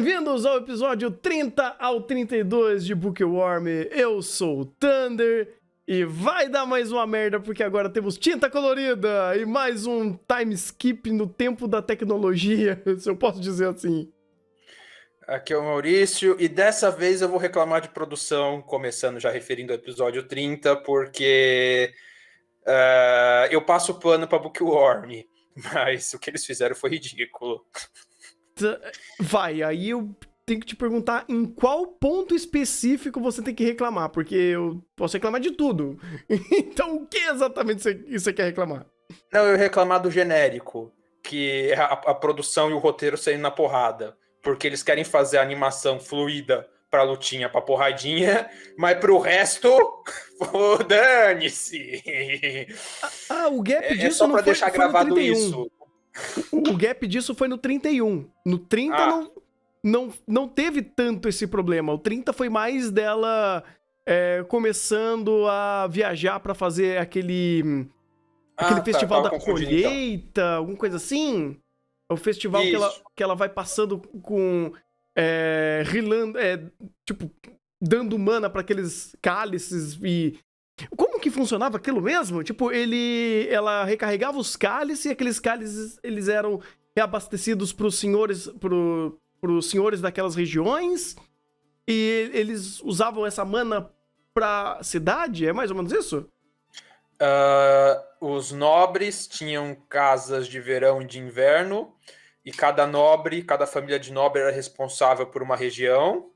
Bem-vindos ao episódio 30 ao 32 de Bookworm. Eu sou o Thunder e vai dar mais uma merda porque agora temos tinta colorida e mais um time skip no tempo da tecnologia, se eu posso dizer assim. Aqui é o Maurício e dessa vez eu vou reclamar de produção, começando já referindo ao episódio 30, porque eu passo o pano para Bookworm, mas o que eles fizeram foi ridículo. Vai, aí eu tenho que te perguntar em qual ponto específico você tem que reclamar, porque eu posso reclamar de tudo. Então, o que exatamente você quer reclamar? Não, eu ia reclamar do genérico, que é a produção e o roteiro saindo na porrada, porque eles querem fazer a animação fluida pra lutinha, pra porradinha, mas pro resto, dane-se! O gap disso É só não pra foi, deixar foi no gravado 31. isso. O gap disso foi no 31. No 30 não teve tanto esse problema. O 30 foi mais dela começando a viajar pra fazer aquele festival da colheita, então. Alguma coisa assim. O festival que ela vai passando com... rilando, tipo, dando mana pra aqueles cálices e... Como que funcionava aquilo mesmo? Tipo, ela recarregava os cálices e aqueles cálices, eles eram reabastecidos pros senhores daquelas regiões e eles usavam essa mana pra cidade? É mais ou menos isso? Os nobres tinham casas de verão e de inverno e cada família de nobre era responsável por uma região.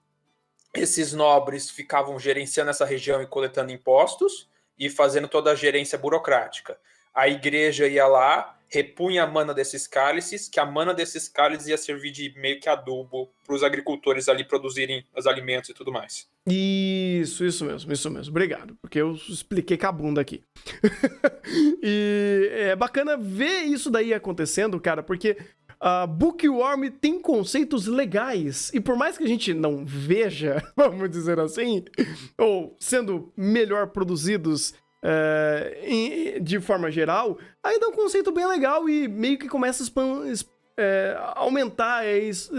Esses nobres ficavam gerenciando essa região e coletando impostos e fazendo toda a gerência burocrática. A igreja ia lá, repunha a mana desses cálices, que a mana desses cálices ia servir de meio que adubo para os agricultores ali produzirem os alimentos e tudo mais. Isso mesmo. Obrigado, porque eu expliquei com a bunda aqui. E é bacana ver isso daí acontecendo, cara, porque Bookworm tem conceitos legais. E por mais que a gente não veja, vamos dizer assim, ou sendo melhor produzidos de forma geral, ainda é um conceito bem legal e meio que começa a aumentar,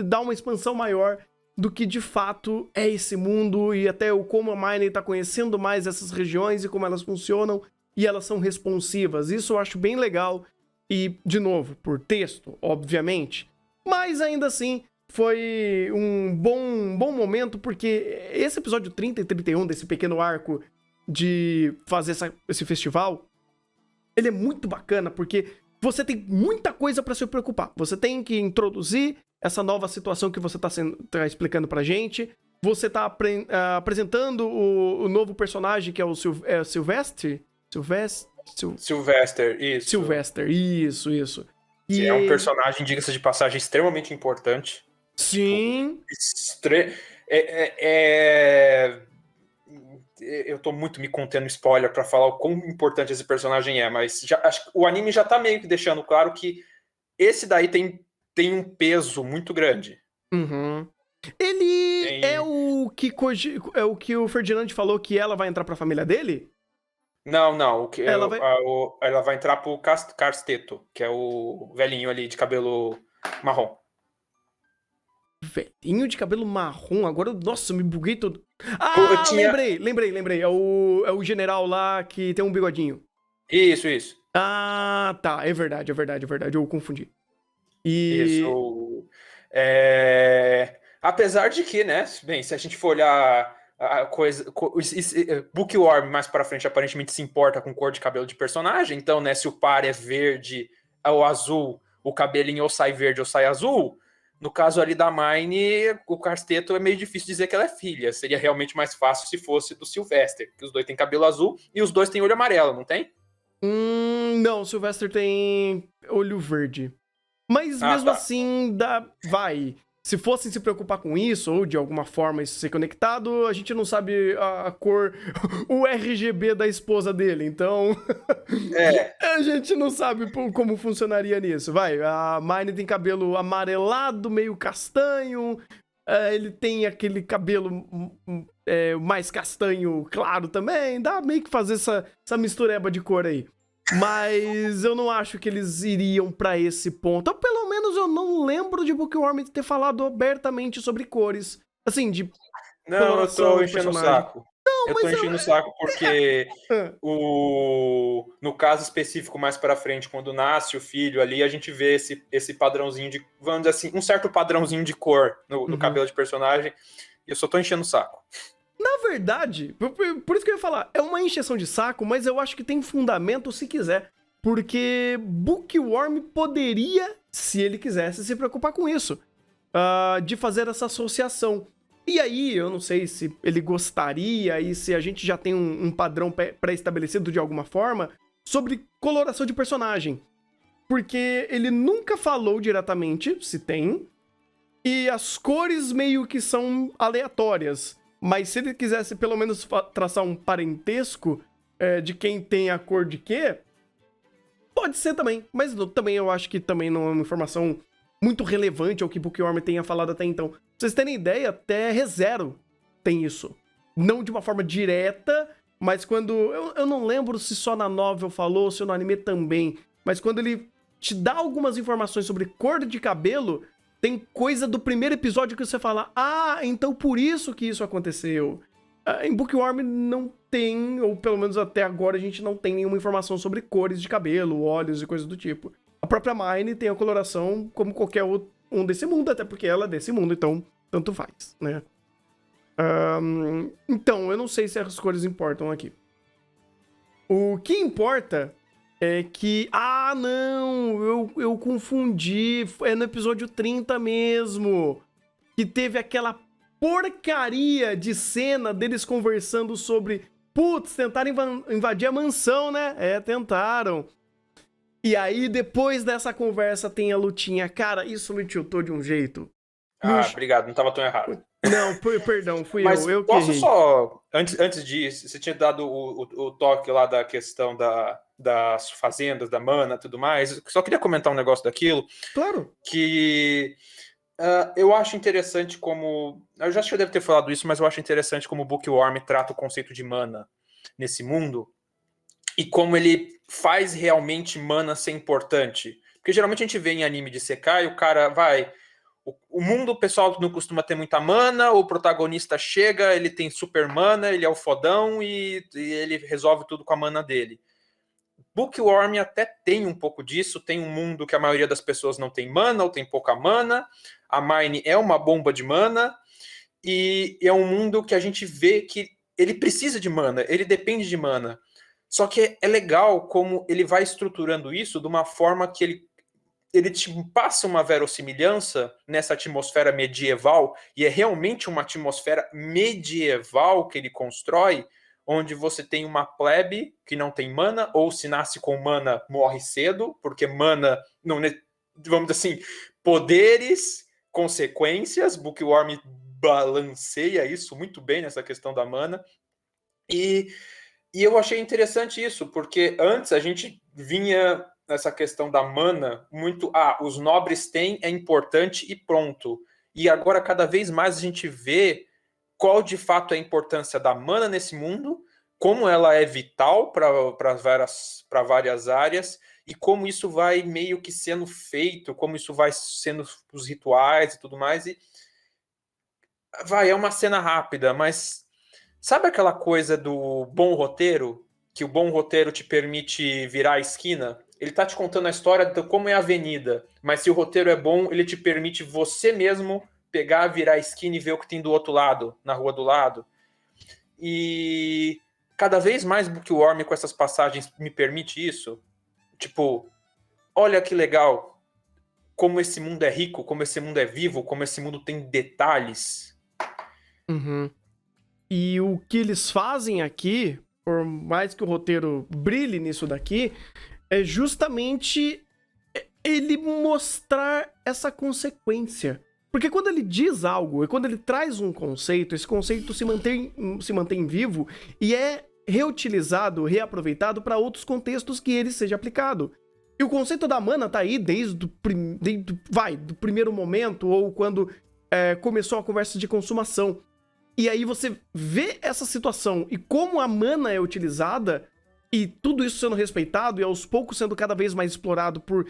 dar uma expansão maior do que de fato é esse mundo e até como a Mine tá conhecendo mais essas regiões e como elas funcionam e elas são responsivas. Isso eu acho bem legal e, de novo, por texto, obviamente. Mas ainda assim, foi um bom momento porque esse episódio 30 e 31 desse pequeno arco de fazer esse festival, ele é muito bacana porque você tem muita coisa pra se preocupar. Você tem que introduzir essa nova situação que você tá explicando pra gente. Você tá apresentando o novo personagem, que é o Sylvester, isso. Sylvester, isso. Que é um personagem, diga-se de passagem, extremamente importante. Sim. Eu tô muito me contendo spoiler pra falar o quão importante esse personagem é, mas acho que o anime já tá meio que deixando claro que esse daí tem um peso muito grande. Uhum. Ele é o que o Ferdinand falou que ela vai entrar pra família dele? Não. Ela vai entrar pro Casteto, que é o velhinho ali de cabelo marrom. Velhinho de cabelo marrom? Agora, nossa, eu me buguei todo. Lembrei. É o general lá que tem um bigodinho. Isso. Ah, tá. É verdade. Eu confundi. Isso. Apesar de que, né? Bem, se a gente for olhar a coisa. Bookworm mais pra frente aparentemente se importa com cor de cabelo de personagem. Então, né? Se o par é verde ou azul, o cabelinho ou sai verde ou sai azul. No caso ali da Mine, o Casteto é meio difícil dizer que ela é filha. Seria realmente mais fácil se fosse do Sylvester, que os dois têm cabelo azul e os dois têm olho amarelo, não tem? Não, o Sylvester tem olho verde. Mas mesmo assim, vai. Se fossem se preocupar com isso, ou de alguma forma isso ser conectado, a gente não sabe a cor, o RGB da esposa dele, então... a gente não sabe como funcionaria nisso. Vai, a Mine tem cabelo amarelado, meio castanho, ele tem aquele cabelo mais castanho claro também, dá meio que fazer essa mistureba de cor aí. Mas eu não acho que eles iriam pra esse ponto, ou pelo menos eu não lembro de Bookworm ter falado abertamente sobre cores. Assim, de Não, eu coloração tô do enchendo o personagem. saco. Não, Eu tô mas enchendo o saco porque Ah, no caso específico mais pra frente, quando nasce o filho ali, a gente vê esse padrãozinho de, vamos dizer assim, um certo padrãozinho de cor no uhum. cabelo de personagem. E eu só tô enchendo o saco. Na verdade, por isso que eu ia falar, é uma encheção de saco, mas eu acho que tem fundamento se quiser. Porque Bookworm poderia, se ele quisesse, se preocupar com isso. De fazer essa associação. E aí, eu não sei se ele gostaria e se a gente já tem um padrão pré-estabelecido de alguma forma sobre coloração de personagem. Porque ele nunca falou diretamente se tem, e as cores meio que são aleatórias. Mas se ele quisesse pelo menos traçar um parentesco de quem tem a cor de quê, pode ser também. Mas também eu acho que também não é uma informação muito relevante ao que Bookworm tenha falado até então. Pra vocês terem ideia, até ReZero tem isso. Não de uma forma direta, mas quando... Eu não lembro se só na novel falou ou se no anime também. Mas quando ele te dá algumas informações sobre cor de cabelo, tem coisa do primeiro episódio que você fala, então por isso que isso aconteceu. Em Bookworm não tem, ou pelo menos até agora a gente não tem nenhuma informação sobre cores de cabelo, olhos e coisas do tipo. A própria Mine tem a coloração como qualquer um desse mundo, até porque ela é desse mundo, então tanto faz, né? Então, eu não sei se as cores importam aqui. O que importa é que... não! Eu confundi. É no episódio 30 mesmo. Que teve aquela porcaria de cena deles conversando sobre... Putz, tentaram invadir a mansão, né? tentaram. E aí, depois dessa conversa, tem a lutinha. Cara, isso me tiltou de um jeito. Obrigado, não tava tão errado. Não, perdão, fui Mas eu que posso errei. só, antes disso, você tinha dado o toque lá da questão das fazendas, da mana e tudo mais. Só queria comentar um negócio daquilo. Claro. Que eu acho interessante como... Eu já acho que eu devo ter falado isso, mas eu acho interessante como o Bookworm trata o conceito de mana nesse mundo. E como ele faz realmente mana ser importante. Porque geralmente a gente vê em anime de Sekai, o cara vai... O mundo, o pessoal não costuma ter muita mana, o protagonista chega, ele tem super mana, ele é o fodão e ele resolve tudo com a mana dele. Bookworm até tem um pouco disso, tem um mundo que a maioria das pessoas não tem mana ou tem pouca mana, a Mine é uma bomba de mana, e é um mundo que a gente vê que ele precisa de mana, ele depende de mana. Só que é legal como ele vai estruturando isso de uma forma que ele te passa uma verossimilhança nessa atmosfera medieval, e é realmente uma atmosfera medieval que ele constrói, onde você tem uma plebe que não tem mana, ou se nasce com mana, morre cedo, porque mana, não, vamos dizer assim, poderes, consequências, Bookworm balanceia isso muito bem nessa questão da mana, e eu achei interessante isso, porque antes a gente vinha nessa questão da mana muito, os nobres têm, é importante e pronto. E agora cada vez mais a gente vê qual de fato é a importância da mana nesse mundo, como ela é vital para várias áreas e como isso vai meio que sendo feito, como isso vai sendo os rituais e tudo mais. E é uma cena rápida, mas sabe aquela coisa do bom roteiro? Que o bom roteiro te permite virar a esquina? Ele tá te contando a história de como é a avenida, mas se o roteiro é bom, ele te permite você mesmo pegar, virar a esquina e ver o que tem do outro lado, na rua do lado. E cada vez mais Bookworm com essas passagens me permite isso. Tipo, olha que legal como esse mundo é rico, como esse mundo é vivo, como esse mundo tem detalhes. Uhum. E o que eles fazem aqui, por mais que o roteiro brilhe nisso daqui, é justamente ele mostrar essa consequência. Porque quando ele diz algo, e quando ele traz um conceito, esse conceito se mantém vivo e é reutilizado, reaproveitado para outros contextos que ele seja aplicado. E o conceito da mana tá aí desde do primeiro momento, ou quando começou a conversa de consumação. E aí você vê essa situação e como a mana é utilizada, e tudo isso sendo respeitado e aos poucos sendo cada vez mais explorado por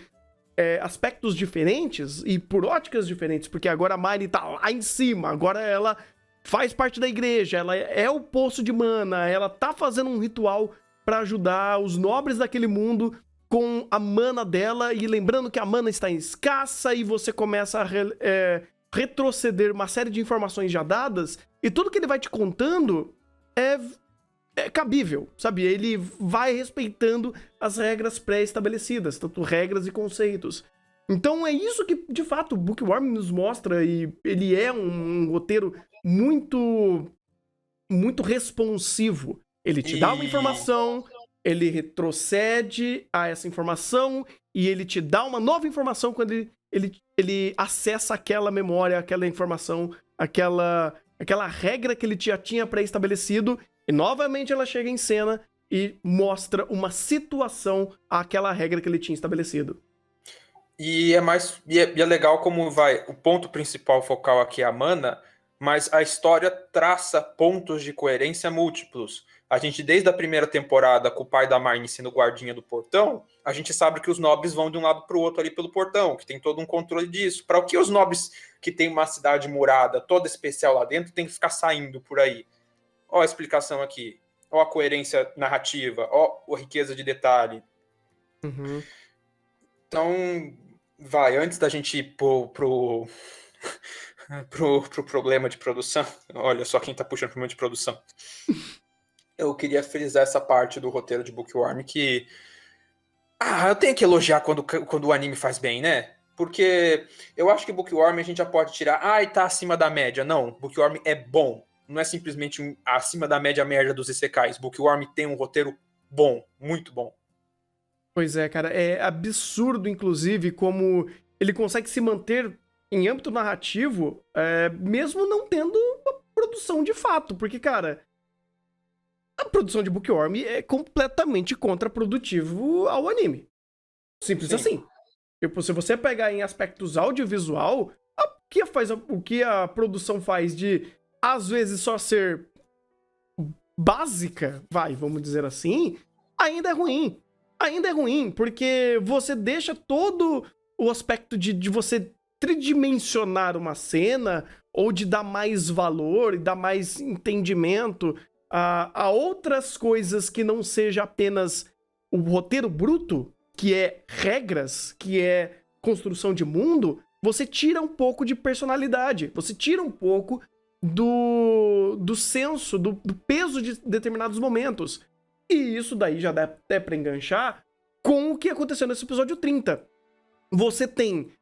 aspectos diferentes e por óticas diferentes, porque agora a Mine tá lá em cima, agora ela faz parte da igreja, ela é o poço de mana, ela tá fazendo um ritual pra ajudar os nobres daquele mundo com a mana dela, e lembrando que a mana está escassa e você começa a retroceder uma série de informações já dadas, e tudo que ele vai te contando é cabível, sabe? Ele vai respeitando as regras pré-estabelecidas, tanto regras e conceitos. Então é isso que, de fato, o Bookworm nos mostra, e ele é um roteiro muito, muito responsivo. Ele te dá uma informação, ele retrocede a essa informação, e ele te dá uma nova informação quando ele acessa aquela memória, aquela informação, aquela regra que ele já tinha pré-estabelecido, e novamente ela chega em cena e mostra uma situação àquela regra que ele tinha estabelecido. E é legal como o ponto principal focal aqui é a mana, mas a história traça pontos de coerência múltiplos. A gente, desde a primeira temporada, com o pai da Mine sendo guardinha do portão, a gente sabe que os nobres vão de um lado para o outro ali pelo portão, que tem todo um controle disso. Para o que os nobres que tem uma cidade murada toda especial lá dentro tem que ficar saindo por aí? Ó a explicação aqui, ó a coerência narrativa, ó a riqueza de detalhe. Uhum. Então, antes da gente ir pro problema de produção, olha só quem tá puxando problema de produção. Eu queria frisar essa parte do roteiro de Bookworm que... eu tenho que elogiar quando o anime faz bem, né? Porque eu acho que Bookworm a gente já pode tirar... e tá acima da média. Não, Bookworm é bom. Não é simplesmente acima da média merda dos isekais. Bookworm tem um roteiro bom, muito bom. Pois é, cara. É absurdo, inclusive, como ele consegue se manter em âmbito narrativo, mesmo não tendo uma produção de fato. Porque, cara... a produção de Bookworm é completamente contraprodutivo ao anime. Simples assim. Se você pegar em aspectos audiovisual, o que a produção faz de, às vezes, só ser básica, vamos dizer assim, ainda é ruim. Ainda é ruim, porque você deixa todo o aspecto de você tridimensionar uma cena, ou de dar mais valor e dar mais entendimento a outras coisas que não seja apenas o roteiro bruto, que é regras, que é construção de mundo. Você tira um pouco de personalidade, você tira um pouco do senso, do peso de determinados momentos. E isso daí já dá até pra enganchar com o que aconteceu nesse episódio 30. Você tem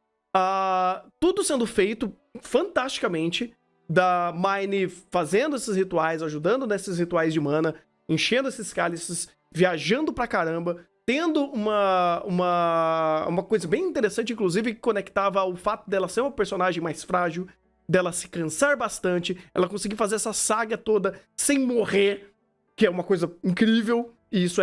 tudo sendo feito fantasticamente, da Mine fazendo esses rituais, ajudando nesses rituais de mana, enchendo esses cálices, viajando pra caramba, tendo uma coisa bem interessante, inclusive, que conectava ao fato dela ser uma personagem mais frágil, dela se cansar bastante, ela conseguir fazer essa saga toda sem morrer, que é uma coisa incrível, e isso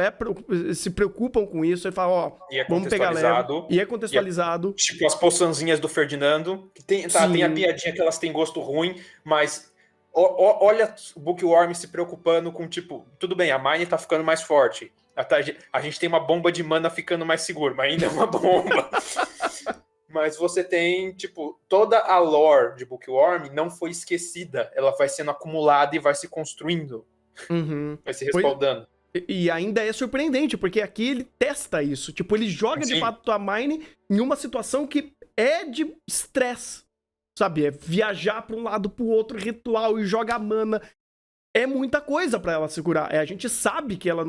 se preocupam com isso, e falam, vamos pegar leve, e é contextualizado. Tipo as poçãozinhas do Ferdinando, que tem a piadinha que elas têm gosto ruim, mas olha o Bookworm se preocupando com, tipo, tudo bem, a Mine tá ficando mais forte, a gente tem uma bomba de mana ficando mais seguro, mas ainda é uma bomba. Mas você tem, tipo, toda a lore de Bookworm não foi esquecida, ela vai sendo acumulada e vai se construindo. Uhum. Vai se respaldando. E ainda é surpreendente, porque aqui ele testa isso. Tipo, ele joga de fato a Mine em uma situação que é de estresse, sabe? É viajar pra um lado pro outro, ritual, e joga a mana. É muita coisa pra ela segurar. A gente sabe que ela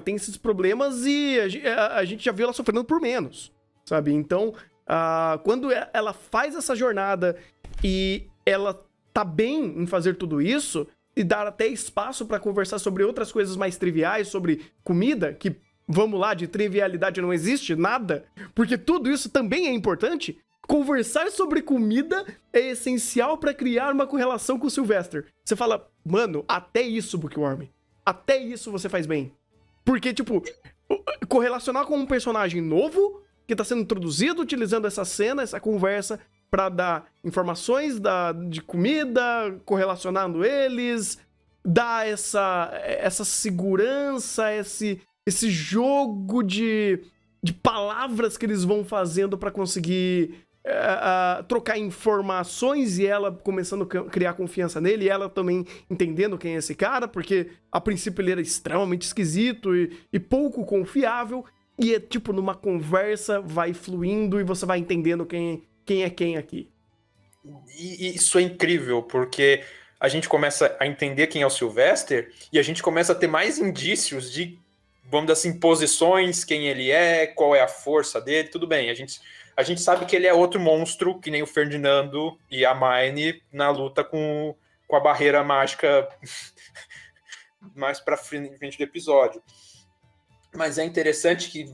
tem esses problemas, e a gente já viu ela sofrendo por menos, sabe? Então, quando ela faz essa jornada e ela tá bem em fazer tudo isso, e dar até espaço pra conversar sobre outras coisas mais triviais, sobre comida, que, vamos lá, de trivialidade não existe nada, porque tudo isso também é importante. Conversar sobre comida é essencial pra criar uma correlação com o Sylvester. Você fala, mano, até isso, Bookworm, até isso você faz bem. Porque, tipo, correlacionar com um personagem novo que tá sendo introduzido utilizando essa cena, essa conversa, pra dar informações de comida, correlacionando eles, dar essa segurança, esse jogo de de palavras que eles vão fazendo pra conseguir trocar informações e ela começando a criar confiança nele e ela também entendendo quem é esse cara, porque a princípio ele era extremamente esquisito e pouco confiável e é tipo numa conversa vai fluindo e você vai entendendo quem é quem aqui. E isso é incrível, porque a gente começa a entender quem é o Sylvester e a gente começa a ter mais indícios de, vamos dizer assim, posições, quem ele é, qual é a força dele, tudo bem. A gente sabe que ele é outro monstro, que nem o Ferdinando e a Hermione na luta com a barreira mágica mais pra frente do episódio. Mas é interessante que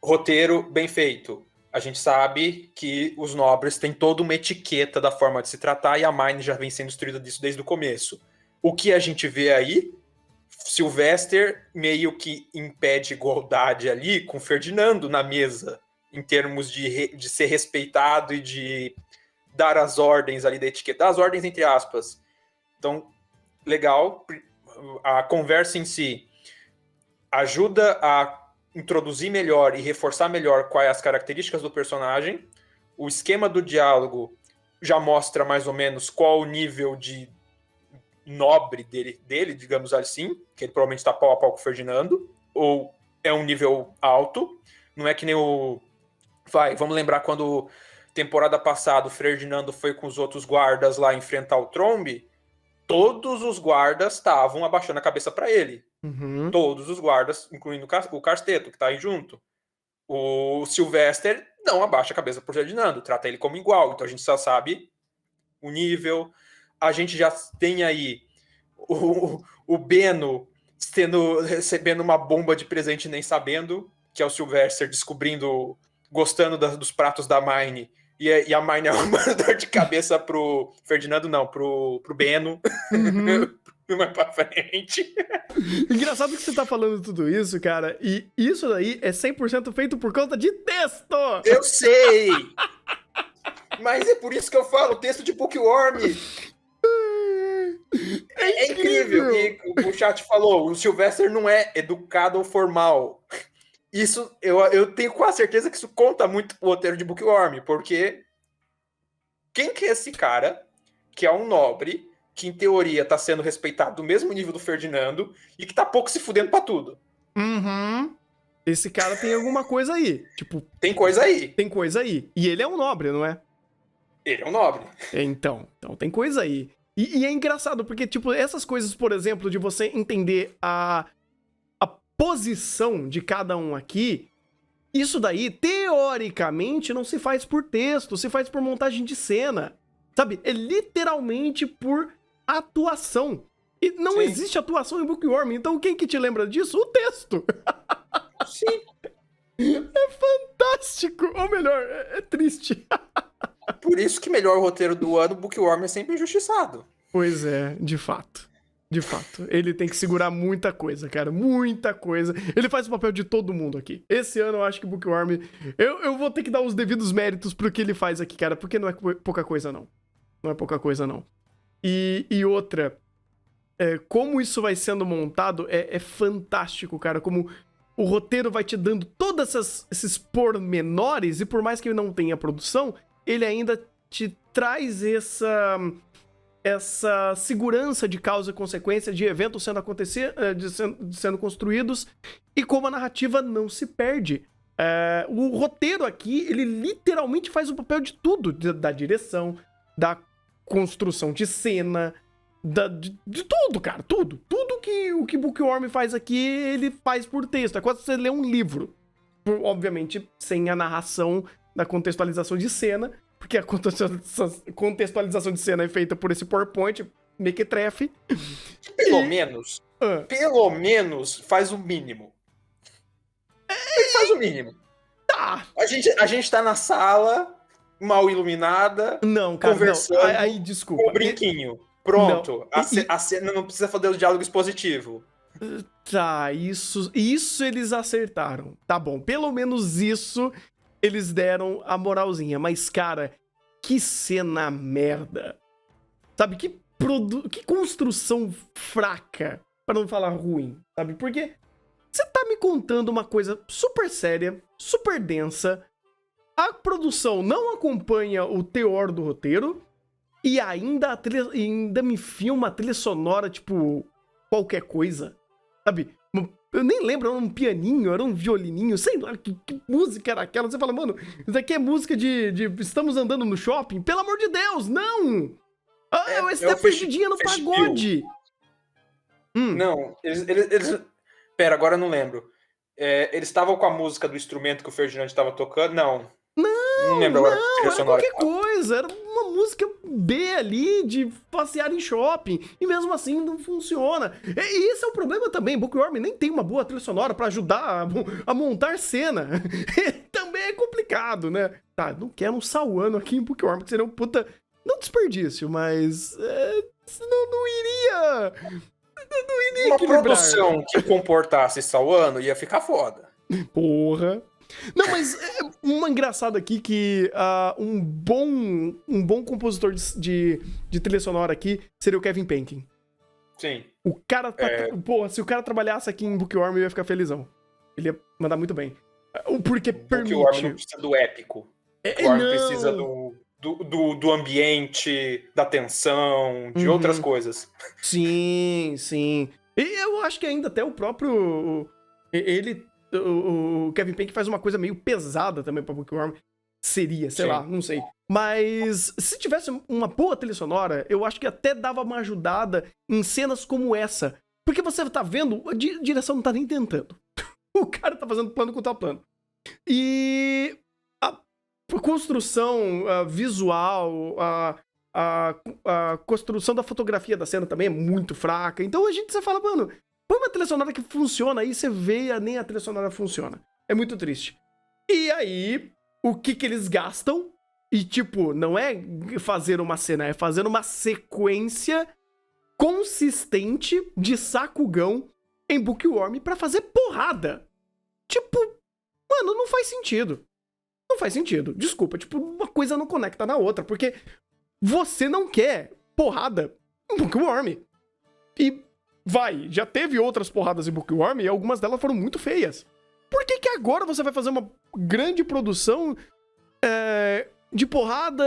roteiro bem feito. A gente sabe que os nobres têm toda uma etiqueta da forma de se tratar e a Hermione já vem sendo instruída disso desde o começo. O que a gente vê aí, Sylvester meio que impede igualdade ali com Ferdinando na mesa, em termos de ser respeitado e de dar as ordens ali da etiqueta, dar as ordens entre aspas. Então, legal, a conversa em si ajuda a introduzir melhor e reforçar melhor quais as características do personagem. O esquema do diálogo já mostra mais ou menos qual o nível de nobre dele, digamos assim, que ele provavelmente está pau a pau com o Ferdinando, ou é um nível alto. Não é que nem vamos lembrar quando temporada passada o Ferdinando foi com os outros guardas lá enfrentar o Trombe, todos os guardas estavam abaixando a cabeça para ele. Uhum. Todos os guardas, incluindo o Casteto, que tá aí junto. O Sylvester não abaixa a cabeça pro Ferdinando, trata ele como igual. Então a gente só sabe o nível. A gente já tem aí o Beno recebendo uma bomba de presente nem sabendo, que é o Sylvester descobrindo, gostando dos pratos da Hermione. E a Hermione é uma dor de cabeça pro Ferdinando, não, pro Beno. Uhum. Mais pra frente. Engraçado que você tá falando tudo isso, cara, e isso daí é 100% feito por conta de texto! Eu sei! Mas é por isso que eu falo, texto de Bookworm. É incrível. E o chat falou, o Sylvester não é educado ou formal. Isso, eu tenho quase certeza que isso conta muito pro roteiro de Bookworm, porque quem que é esse cara, que é um nobre, que em teoria tá sendo respeitado do mesmo nível do Ferdinando e que tá pouco se fudendo pra tudo? Uhum. Esse cara tem alguma coisa aí. Tipo, tem coisa aí. Tem coisa aí. E ele é um nobre, não é? Ele é um nobre. Então tem coisa aí. E é engraçado, porque, tipo, essas coisas, por exemplo, de você entender a posição de cada um aqui, isso daí, teoricamente, não se faz por texto, se faz por montagem de cena. Sabe? É literalmente por atuação. E não existe atuação em Bookworm, então quem que te lembra disso? O texto. Sim. É fantástico. Ou melhor, é triste. Por isso que melhor roteiro do ano, Bookworm é sempre injustiçado. Pois é, de fato. De fato. Ele tem que segurar muita coisa, cara. Muita coisa. Ele faz o papel de todo mundo aqui. Esse ano eu acho que Bookworm... Eu vou ter que dar os devidos méritos pro que ele faz aqui, cara. Porque não é pouca coisa, não. Não é pouca coisa, não. E outra... como isso vai sendo montado é fantástico, cara. Como o roteiro vai te dando todos esses pormenores. E por mais que ele não tenha produção, ele ainda te traz essa segurança de causa e consequência de eventos sendo construídos e como a narrativa não se perde. O roteiro aqui, ele literalmente faz o papel de tudo, da direção, da construção de cena, de tudo, cara, tudo que o que Bookworm faz aqui, ele faz por texto, é quase você ler um livro, obviamente sem a narração da contextualização de cena, porque a contextualização de cena é feita por esse PowerPoint mequetrefe. Pelo menos faz o mínimo. Ele faz o mínimo. Tá. A gente tá na sala, mal iluminada, não, cara, conversando, não. Aí, desculpa. Com um brinquinho. Pronto. Não. A cena não precisa fazer o diálogo expositivo. Tá, isso eles acertaram. Tá bom, pelo menos isso eles deram a moralzinha. Mas, cara, que cena merda. Sabe, que construção fraca, pra não falar ruim, sabe? Porque Você tá me contando uma coisa super séria, super densa, a produção não acompanha o teor do roteiro, e ainda me filma a trilha sonora, tipo, qualquer coisa, sabe? Eu nem lembro, era um pianinho, era um violininho, sei lá, que música era aquela? Você fala, mano, isso aqui é música de estamos andando no shopping? Pelo amor de Deus, não! Esse é perdidinha no pagode! Não, eles... Pera, agora eu não lembro. Eles estavam com a música do instrumento que o Ferdinand estava tocando? Não lembro agora. Era qualquer coisa, era uma música B ali de passear em shopping, e mesmo assim não funciona. E esse é o problema também, Bookworm nem tem uma boa trilha sonora pra ajudar a montar cena. Também é complicado, né? Tá, não quero um Sauano aqui em Bookworm, que seria um puta... Não desperdício, mas... não iria Uma equilibrar. produção que comportasse Sauano ia ficar foda. Porra... Não, mas uma engraçada aqui que um bom compositor de trilha sonora aqui seria o Kevin Penkin. Sim. O cara Pô, se o cara trabalhasse aqui em Bookworm, eu ia ficar felizão. Ele ia mandar muito bem. Porque permite... Bookworm não precisa do épico. Bookworm precisa do ambiente, da tensão, de outras coisas. Sim. E eu acho que ainda até o próprio... O Kevin Penkin faz uma coisa meio pesada também pra Bookworm. Sei lá, não sei. Mas se tivesse uma boa trilha sonora, eu acho que até dava uma ajudada em cenas como essa. Porque você tá vendo, a direção não tá nem tentando. O cara tá fazendo plano contra plano. E a construção visual, a construção da fotografia da cena também é muito fraca. Então você fala, mano... Põe uma trilha sonora que funciona, aí você vê e nem a trilha sonora funciona. É muito triste. E aí, o que eles gastam? E, tipo, não é fazer uma cena, é fazer uma sequência consistente de Sakugão em Bookworm pra fazer porrada. Tipo, mano, não faz sentido. Não faz sentido. Desculpa, tipo, uma coisa não conecta na outra, porque você não quer porrada em Bookworm. E... já teve outras porradas em Bookworm e algumas delas foram muito feias. Por que agora você vai fazer uma grande produção de porrada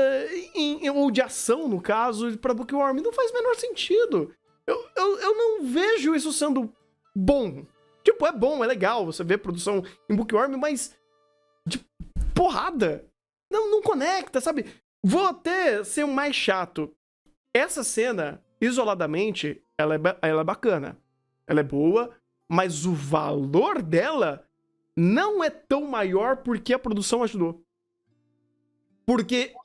ou de ação, no caso, pra Bookworm? Não faz o menor sentido. Eu não vejo isso sendo bom. Tipo, é bom, é legal você ver produção em Bookworm, mas de porrada não conecta, sabe? Vou até ser o mais chato. Essa cena, isoladamente... Ela é bacana, ela é boa, mas o valor dela não é tão maior porque a produção ajudou. Porque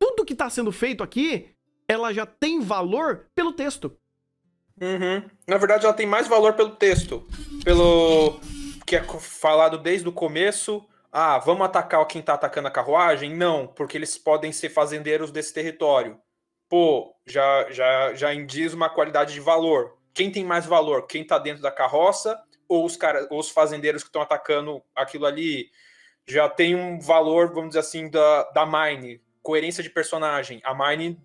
tudo que tá sendo feito aqui, ela já tem valor pelo texto. Na verdade, ela tem mais valor pelo texto. Pelo que é falado desde o começo. Vamos atacar quem tá atacando a carruagem? Não, porque eles podem ser fazendeiros desse território. Pô, já indiz uma qualidade de valor. Quem tem mais valor? Quem tá dentro da carroça ou os fazendeiros que estão atacando aquilo ali? Já tem um valor, vamos dizer assim, da Mine. Coerência de personagem. A Mine,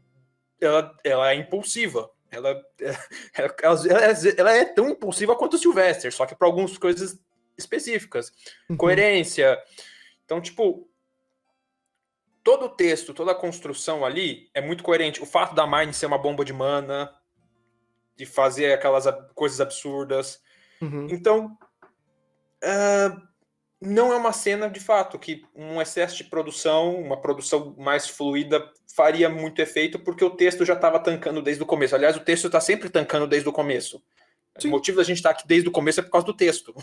ela é impulsiva. Ela é tão impulsiva quanto o Sylvester, só que para algumas coisas específicas. Coerência. Então, tipo... Todo o texto, toda a construção ali é muito coerente. O fato da Mine ser uma bomba de mana, de fazer aquelas coisas absurdas. Então, não é uma cena, de fato, que um excesso de produção, uma produção mais fluida, faria muito efeito, porque o texto já estava tancando desde o começo. Aliás, o texto está sempre tancando desde o começo. Sim. O motivo da gente estar aqui desde o começo é por causa do texto.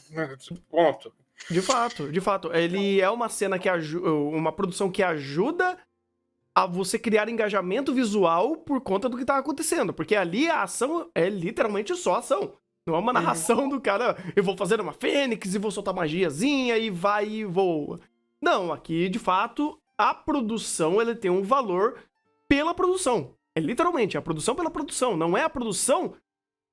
Ponto. De fato. Ele é uma cena que uma produção que ajuda a você criar engajamento visual por conta do que tá acontecendo. Porque ali a ação é literalmente só ação. Não é uma narração do cara, eu vou fazer uma fênix e vou soltar magiazinha e vai e voa. Não, aqui, de fato, a produção ela tem um valor pela produção. É literalmente a produção pela produção. Não é a produção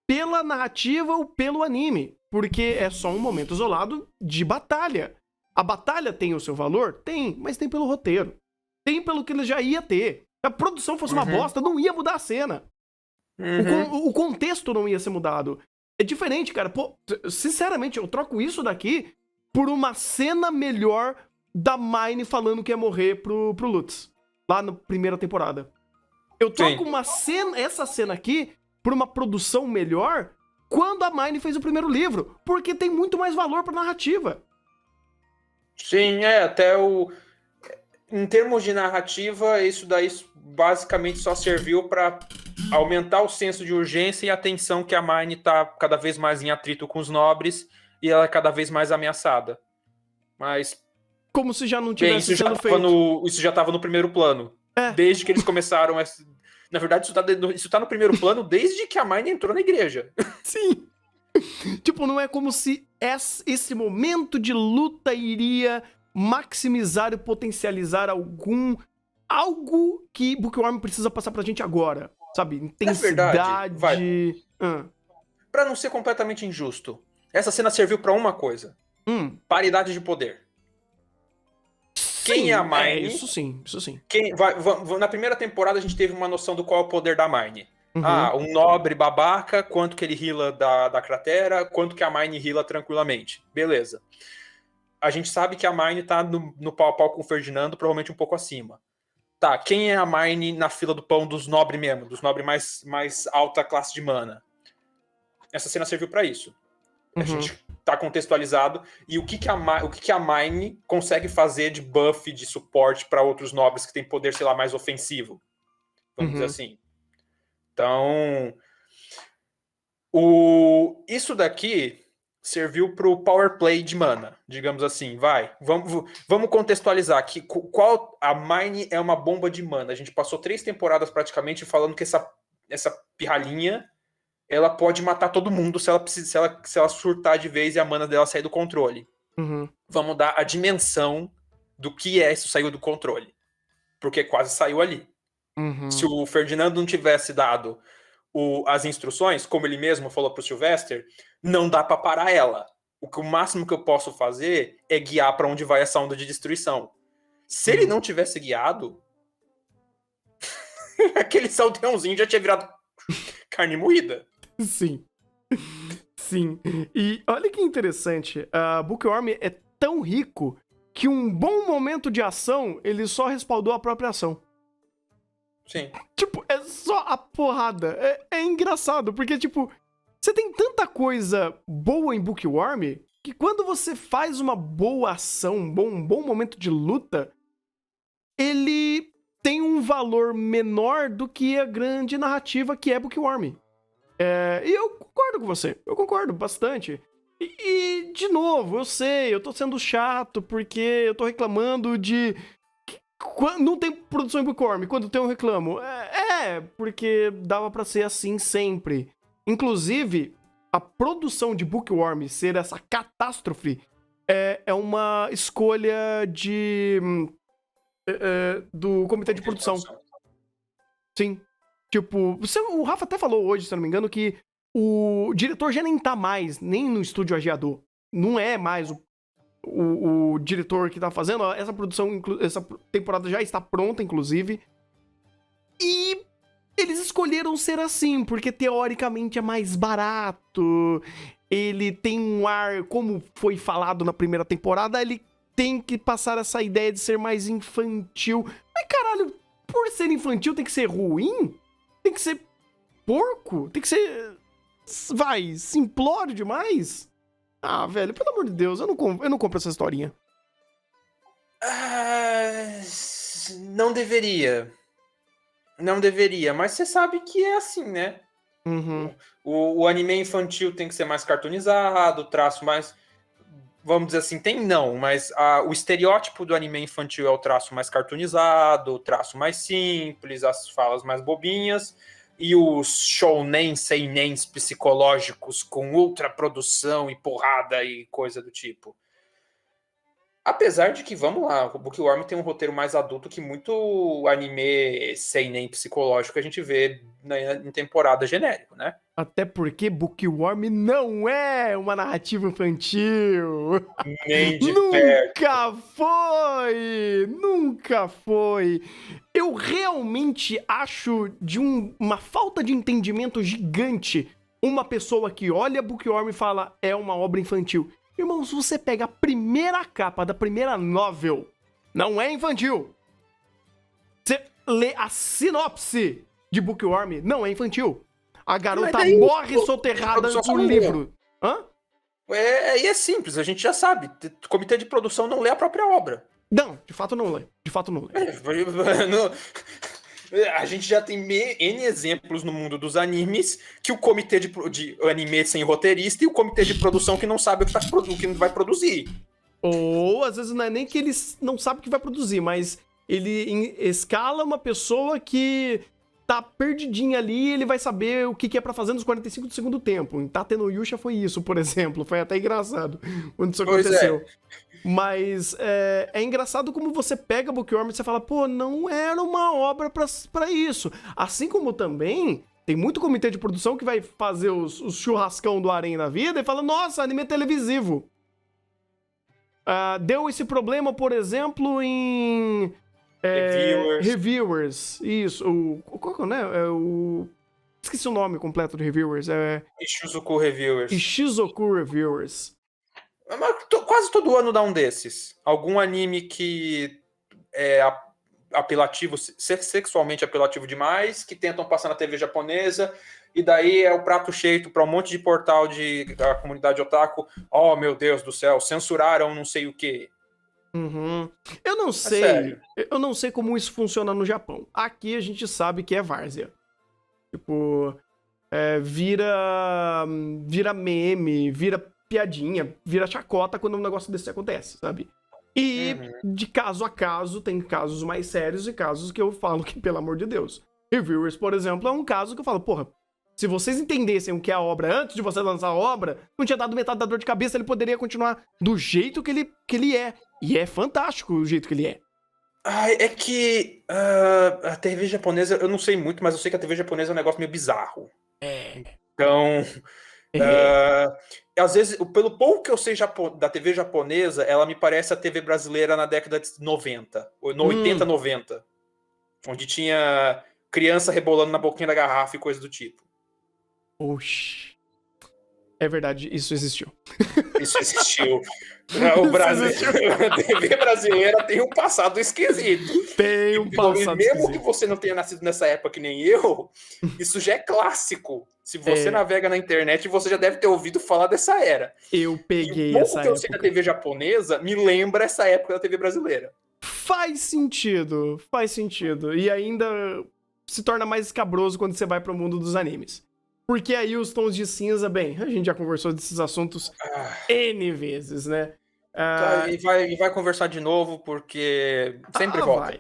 pela narrativa ou pelo anime, porque é só um momento isolado de batalha. A batalha tem o seu valor? Tem, mas tem pelo roteiro. Tem pelo que ele já ia ter. Se a produção fosse uma bosta, não ia mudar a cena. O contexto não ia ser mudado. É diferente, cara. Pô, sinceramente, eu troco isso daqui por uma cena melhor da Mine falando que ia morrer pro Lutz. Lá na primeira temporada. Eu troco essa cena aqui por uma produção melhor quando a Mine fez o primeiro livro. Porque tem muito mais valor pra narrativa. Sim, até em termos de narrativa, isso daí basicamente só serviu para aumentar o senso de urgência e a tensão que a Mine tá cada vez mais em atrito com os nobres e ela é cada vez mais ameaçada. Mas... Como se já não tivesse sendo feito. Isso já estava no primeiro plano. É. Desde que eles começaram... Na verdade, isso tá no primeiro plano desde que a Mine entrou na igreja. Sim. Tipo, não é como se esse momento de luta iria maximizar e potencializar algo que Bookworm precisa passar pra gente agora, sabe? Intensidade... Pra não ser completamente injusto, essa cena serviu pra uma coisa. Paridade de poder. Quem é a Mine? Isso sim. Na primeira temporada a gente teve uma noção do qual é o poder da Mine. Um nobre babaca, quanto que ele heala da cratera, quanto que a Mine heala tranquilamente. Beleza. A gente sabe que a Mine tá no pau a pau com o Ferdinando, provavelmente um pouco acima. Tá, quem é a Mine na fila do pão dos nobres mesmo? Dos nobres mais alta classe de mana? Essa cena serviu pra isso. A gente tá contextualizado. E o que a Mine consegue fazer de buff, de suporte pra outros nobres que tem poder, sei lá, mais ofensivo? Vamos dizer assim. Então, isso daqui serviu pro power play de mana, digamos assim. Vamos contextualizar aqui. A Mine é uma bomba de mana. A gente passou 3 temporadas praticamente falando que essa pirralhinha ela pode matar todo mundo se ela surtar de vez e a mana dela sair do controle. Vamos dar a dimensão do que isso saiu do controle. Porque quase saiu ali. Se o Ferdinando não tivesse dado as instruções, como ele mesmo falou pro Sylvester, não dá pra parar ela. O máximo que eu posso fazer é guiar pra onde vai essa onda de destruição. Se ele não tivesse guiado, aquele salteãozinho já tinha virado carne moída. Sim. E olha que interessante, a Bookworm é tão rico que um bom momento de ação, ele só respaldou a própria ação. Sim. Tipo, é só a porrada. É engraçado, porque, tipo, você tem tanta coisa boa em Bookworm que quando você faz uma boa ação, um bom momento de luta, ele tem um valor menor do que a grande narrativa que é Bookworm. E eu concordo com você. Eu concordo bastante. E de novo, eu sei, eu tô sendo chato porque eu tô reclamando de... Não tem produção em Bookworm, quando tem eu reclamo. Porque dava pra ser assim sempre. Inclusive, a produção de Bookworm ser essa catástrofe é uma escolha do comitê de produção. Sim. Tipo, o Rafa até falou hoje, se eu não me engano, que o diretor já nem tá mais, nem no estúdio Agiador. Não é mais o diretor que tá fazendo. Essa produção, essa temporada já está pronta, inclusive. E eles escolheram ser assim, porque teoricamente é mais barato. Ele tem um ar, como foi falado na primeira temporada, ele tem que passar essa ideia de ser mais infantil. Mas caralho, por ser infantil tem que ser ruim? Tem que ser porco? Tem que ser... simplório demais? Ah, velho, pelo amor de Deus, eu não compro essa historinha. Não deveria. Não deveria, mas você sabe que é assim, né? O anime infantil tem que ser mais cartoonizado, traço mais... Vamos dizer assim, mas o estereótipo do anime infantil é o traço mais cartoonizado, o traço mais simples, as falas mais bobinhas, e os shounen, seinens psicológicos com ultra produção e porrada e coisa do tipo. Apesar de que, vamos lá, o Bookworm tem um roteiro mais adulto que muito anime seinen psicológico que a gente vê em temporada genérico, né? Até porque Bookworm não é uma narrativa infantil. Nem de perto. Nunca foi. Eu realmente acho de uma falta de entendimento gigante uma pessoa que olha Bookworm e fala, é uma obra infantil. Irmão, se você pega a primeira capa da primeira novel, não é infantil. Você lê a sinopse de Bookworm, não é infantil. A garota morre soterrada no livro. Hã? E é simples, a gente já sabe. O comitê de produção não lê a própria obra. Não, de fato não lê. De fato não lê. A gente já tem N exemplos no mundo dos animes que o comitê de anime sem roteirista e o comitê de produção que não sabe o que vai produzir. Ou, às vezes, não é nem que ele não sabe o que vai produzir, mas ele escala uma pessoa que tá perdidinha ali e ele vai saber o que é pra fazer nos 45 do segundo tempo. Em Tate no Yusha foi isso, por exemplo. Foi até engraçado quando isso aconteceu. Mas é engraçado como você pega Bookworm e você fala, pô, não era uma obra pra isso. Assim como também tem muito comitê de produção que vai fazer os churrascão do Arém na vida e fala, nossa, anime televisivo. Deu esse problema, por exemplo, em... Reviewers. Isso. Qual que é, né? Esqueci o nome completo de Reviewers. Ishizoku Reviewers. Ishizoku Reviewers. Mas quase todo ano dá um desses. Algum anime que é apelativo, sexualmente apelativo demais, que tentam passar na TV japonesa, e daí é o prato cheio para um monte de portal da comunidade otaku. Oh, meu Deus do céu, censuraram não sei o quê. Uhum. Eu não sei como isso funciona no Japão. Aqui a gente sabe que é várzea. Tipo, vira meme, vira piadinha, vira chacota quando um negócio desse acontece, sabe? E de caso a caso, tem casos mais sérios e casos que eu falo que, pelo amor de Deus. Reviewers, por exemplo, é um caso que eu falo, porra, se vocês entendessem o que é a obra antes de você lançar a obra, não tinha dado metade da dor de cabeça, ele poderia continuar do jeito que ele é. E é fantástico o jeito que ele é. É que a TV japonesa, eu não sei muito, mas eu sei que a TV japonesa é um negócio meio bizarro. Então, às vezes, pelo pouco que eu sei da TV japonesa, ela me parece a TV brasileira na década de 90, no 80, 90. Onde tinha criança rebolando na boquinha da garrafa e coisa do tipo. Oxi. É verdade, isso existiu. Isso existiu. A TV brasileira tem um passado esquisito. Tem um passado mesmo esquisito. que você não tenha nascido nessa época que nem eu, isso já é clássico. Se você navega na internet, você já deve ter ouvido falar dessa era. Eu peguei essa época. O pouco essa que eu sei da TV japonesa me lembra essa época da TV brasileira. Faz sentido. E ainda se torna mais escabroso quando você vai pro mundo dos animes. Porque aí os tons de cinza, bem, a gente já conversou desses assuntos N vezes, né? E vai conversar de novo, porque sempre volta.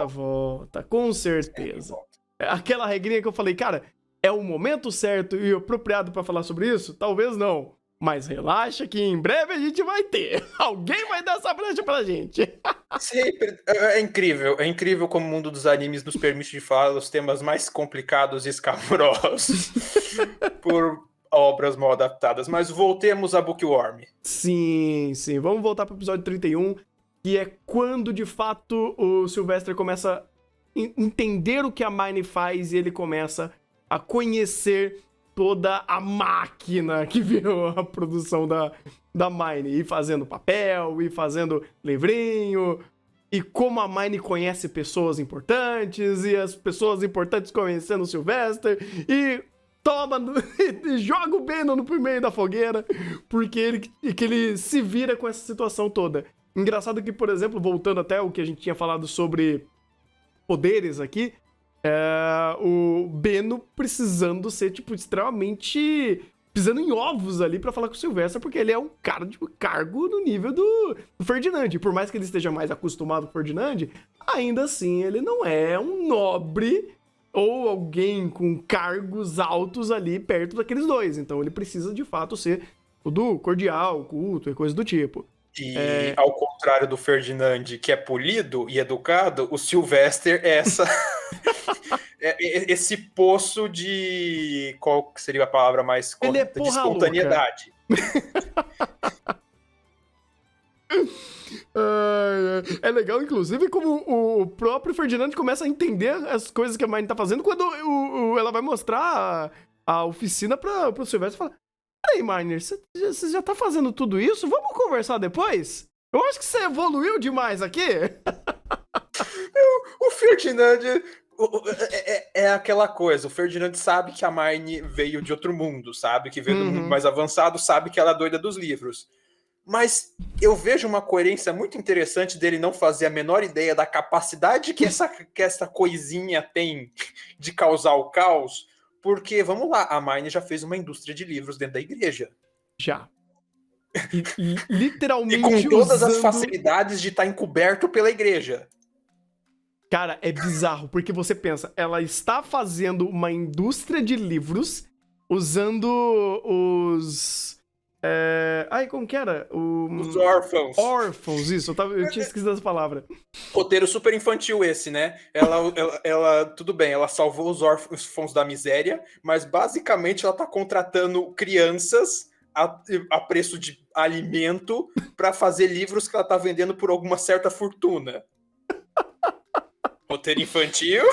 Volta, com certeza. Aquela regrinha que eu falei, cara, é o momento certo e apropriado pra falar sobre isso? Talvez não. Mas relaxa que em breve a gente vai ter. Alguém vai dar essa brecha pra gente. Sempre. É incrível como o mundo dos animes nos permite de falar os temas mais complicados e escabrosos por obras mal adaptadas. Mas voltemos a Bookworm. Sim. Vamos voltar pro episódio 31, que é quando, de fato, o Sylvester começa a entender o que a Mine faz e ele começa a conhecer toda a máquina que virou a produção da Mine, e fazendo papel, e fazendo livrinho, e como a Mine conhece pessoas importantes, e as pessoas importantes conhecendo o Sylvester, e joga o Beno no meio da fogueira, porque ele se vira com essa situação toda. Engraçado que, por exemplo, voltando até o que a gente tinha falado sobre poderes aqui, o Beno precisando ser, tipo, extremamente... pisando em ovos ali pra falar com o Sylvester, porque ele é um cara de cargo no nível do Ferdinand. Por mais que ele esteja mais acostumado com o Ferdinand, ainda assim ele não é um nobre ou alguém com cargos altos ali perto daqueles dois. Então ele precisa, de fato, ser tudo cordial, culto e coisa do tipo. E ao contrário do Ferdinand, que é polido e educado, o Sylvester é esse poço de... Qual seria a palavra mais correta? Ele é de espontaneidade. É legal, inclusive, como o próprio Ferdinand começa a entender as coisas que a Mine tá fazendo quando ela vai mostrar a oficina pro Sylvester e fala: "Ei, Marner, você já tá fazendo tudo isso? Vamos conversar depois? Eu acho que você evoluiu demais aqui." O Ferdinand é aquela coisa. O Ferdinand sabe que a Marnie veio de outro mundo, sabe? Que veio do mundo mais avançado, sabe que ela é doida dos livros. Mas eu vejo uma coerência muito interessante dele não fazer a menor ideia da capacidade que essa coisinha tem de causar o caos. Porque, vamos lá, a Marnie já fez uma indústria de livros dentro da igreja. Já. Literalmente e com todas as usando... facilidades de estar encoberto pela igreja. Cara, é bizarro, porque você pensa, ela está fazendo uma indústria de livros usando os... Ai, como que era? Os órfãos. Órfãos, isso. Eu tinha esquecido essa palavra. Roteiro super infantil esse, né? Ela tudo bem, ela salvou os órfãos da miséria, mas basicamente ela tá contratando crianças a preço de alimento para fazer livros que ela tá vendendo por alguma certa fortuna. Roteiro infantil.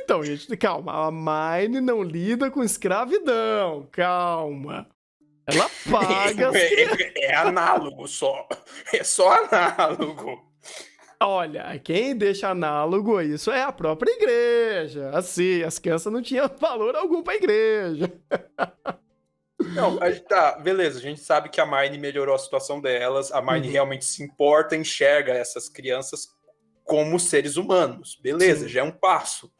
Então, gente, calma. A Mine não lida com escravidão. Calma. Ela paga as crianças. É análogo só. É só análogo. Olha, quem deixa análogo a isso é a própria igreja. Assim, as crianças não tinham valor algum pra igreja. Não, tá, beleza. A gente sabe que a Marnie melhorou a situação delas. A Marnie realmente se importa, enxerga essas crianças como seres humanos. Beleza, já é um passo.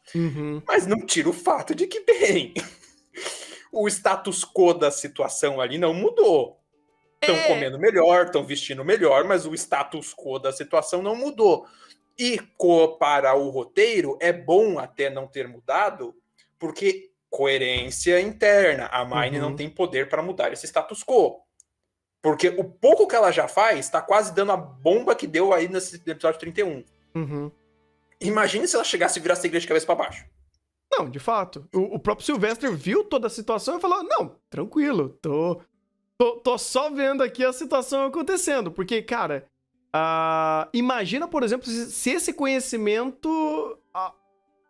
Mas não tira o fato de que, bem, o status quo da situação ali não mudou. Estão comendo melhor, estão vestindo melhor, mas o status quo da situação não mudou. E para o roteiro, é bom até não ter mudado, porque coerência interna. A Marnie não tem poder para mudar esse status quo. Porque o pouco que ela já faz está quase dando a bomba que deu aí nesse episódio 31. Imagine se ela chegasse e virasse a igreja de cabeça para baixo. Não, de fato. O próprio Sylvester viu toda a situação e falou: não, tranquilo, tô só vendo aqui a situação acontecendo. Porque, cara, imagina, por exemplo, se esse conhecimento,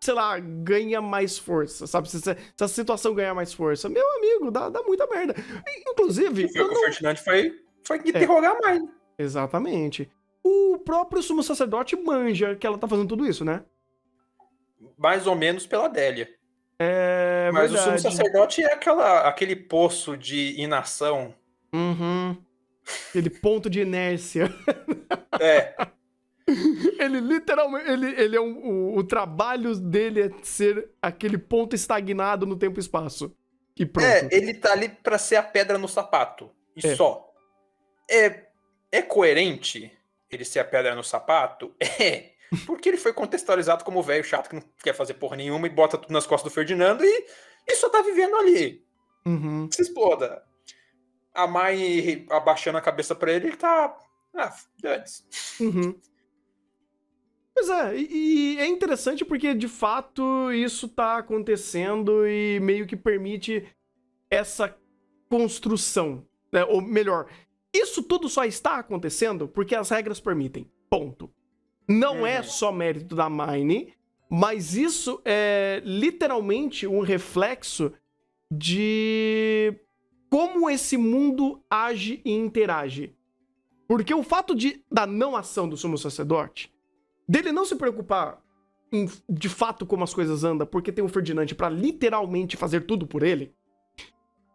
sei lá, ganha mais força, sabe? Se a situação ganhar mais força. Meu amigo, dá muita merda. Inclusive... O Ferdinand foi interrogar a Marnie. Exatamente. O próprio sumo sacerdote manja que ela tá fazendo tudo isso, né? Mais ou menos pela Adélia. Mas verdade. O sumo sacerdote é aquele poço de inação. Aquele ponto de inércia. Ele literalmente... Ele é o trabalho dele é ser aquele ponto estagnado no tempo e espaço. E pronto. Ele tá ali pra ser a pedra no sapato. E só. É coerente ele ser a pedra no sapato? Porque ele foi contextualizado como o velho chato que não quer fazer porra nenhuma e bota tudo nas costas do Ferdinando e só tá vivendo ali. Se exploda. A mãe abaixando a cabeça pra ele tá... dane-se. Pois é, e é interessante porque, de fato, isso tá acontecendo e meio que permite essa construção. Né? Ou melhor, isso tudo só está acontecendo porque as regras permitem. Ponto. Não é só mérito da Marnie, mas isso é literalmente um reflexo de como esse mundo age e interage. Porque o fato da não ação do sumo sacerdote, dele não se preocupar de fato como as coisas andam, porque tem o Ferdinand pra literalmente fazer tudo por ele,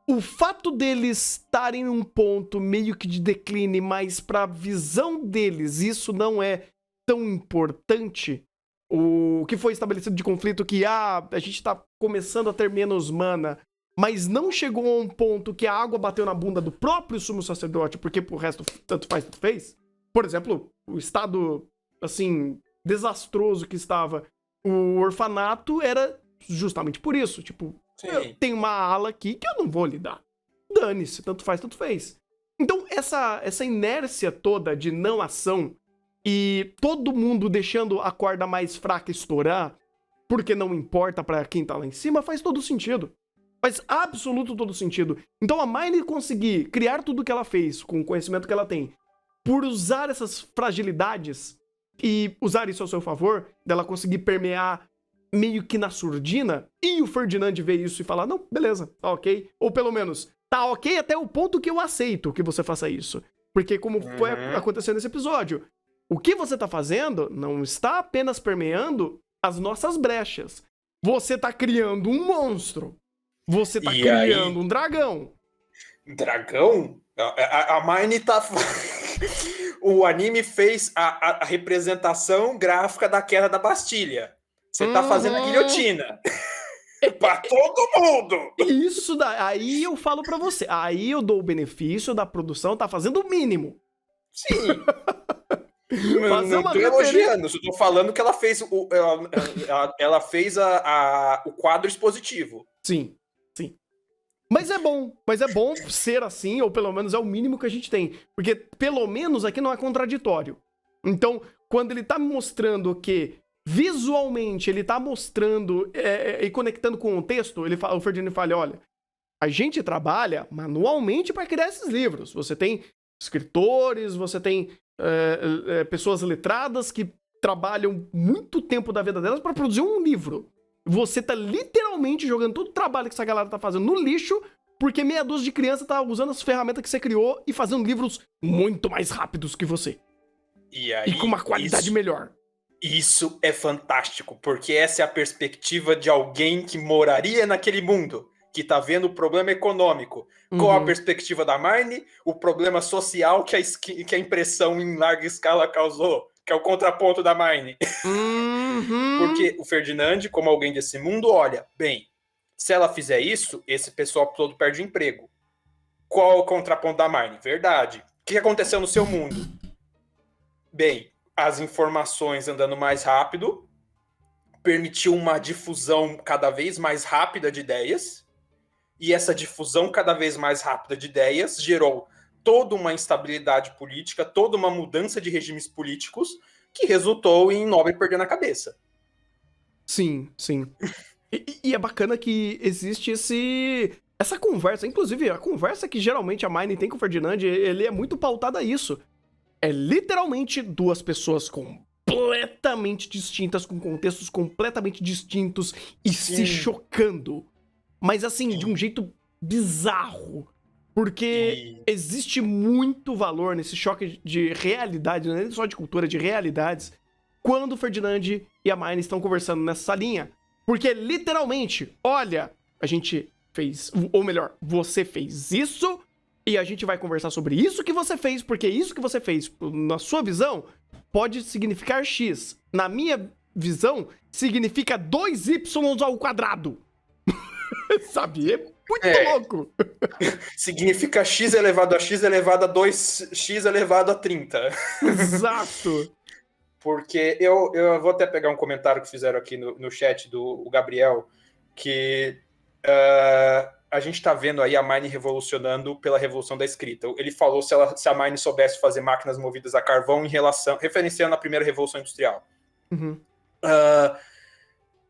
o fato deles estarem num ponto meio que de decline, mas pra visão deles isso não é tão importante, o que foi estabelecido de conflito que a gente tá começando a ter menos mana, mas não chegou a um ponto que a água bateu na bunda do próprio sumo sacerdote, porque pro resto tanto faz, tanto fez. Por exemplo, o estado, assim, desastroso que estava o orfanato era justamente por isso. Tipo, tem uma ala aqui que eu não vou lidar. Dane-se, tanto faz, tanto fez. Então, essa inércia toda de não ação e todo mundo deixando a corda mais fraca estourar, porque não importa pra quem tá lá em cima, faz todo sentido. Faz absoluto todo sentido. Então a Marnie conseguir criar tudo que ela fez com o conhecimento que ela tem, por usar essas fragilidades e usar isso ao seu favor, dela conseguir permear meio que na surdina, e o Ferdinand vê isso e fala, não, beleza, tá ok. Ou pelo menos, tá ok até o ponto que eu aceito que você faça isso. Porque como foi acontecendo nesse episódio, o que você tá fazendo não está apenas permeando as nossas brechas. Você tá criando um monstro. Você tá criando um dragão. Dragão? A Mine tá... O anime fez a representação gráfica da queda da Bastilha. Você tá fazendo a guilhotina. Pra todo mundo! Isso aí eu falo pra você. Aí eu dou o benefício da produção, tá fazendo o mínimo. Sim. Não tô elogiando, só tô falando que ela fez ela fez o quadro expositivo. Sim, sim. Mas é bom ser assim, ou pelo menos é o mínimo que a gente tem. Porque pelo menos aqui não é contraditório. Então, quando ele tá mostrando que visualmente ele tá mostrando e conectando com o texto, o Ferdinand fala, olha, a gente trabalha manualmente para criar esses livros. Você tem escritores, você tem pessoas letradas que trabalham muito tempo da vida delas para produzir um livro. Você tá literalmente jogando todo o trabalho que essa galera tá fazendo no lixo, porque meia dúzia de criança tá usando as ferramentas que você criou e fazendo livros muito mais rápidos que você. E com uma qualidade melhor. Isso é fantástico, porque essa é a perspectiva de alguém que moraria naquele mundo, que tá vendo o problema econômico. Com a perspectiva da Marnie, o problema social que a impressão em larga escala causou, que é o contraponto da Marnie. Porque o Ferdinand, como alguém desse mundo, olha, bem, se ela fizer isso, esse pessoal todo perde emprego. Qual o contraponto da Marnie? Verdade. O que aconteceu no seu mundo? Bem, as informações andando mais rápido permitiu uma difusão cada vez mais rápida de ideias, e essa difusão cada vez mais rápida de ideias gerou toda uma instabilidade política, toda uma mudança de regimes políticos, que resultou em Nobre perdendo a cabeça. Sim, sim. E é bacana que existe essa conversa, inclusive a conversa que geralmente a Mine tem com o Ferdinand, ele é muito pautado a isso. É literalmente duas pessoas completamente distintas, com contextos completamente distintos e se chocando. Mas assim, de um jeito bizarro. Porque existe muito valor nesse choque de realidade, não é só de cultura, de realidades, quando o Ferdinand e a Mine estão conversando nessa salinha. Porque literalmente, olha, a gente fez, ou melhor, você fez isso, e a gente vai conversar sobre isso que você fez, porque isso que você fez, na sua visão, pode significar X. Na minha visão, significa 2y ao quadrado. Sabe? É muito louco. Significa x elevado a x elevado a 2x elevado a 30. Exato. Porque eu vou até pegar um comentário que fizeram aqui no chat do Gabriel, que a gente tá vendo aí a Mine revolucionando pela revolução da escrita. Ele falou se a Mine soubesse fazer máquinas movidas a carvão referenciando a primeira revolução industrial.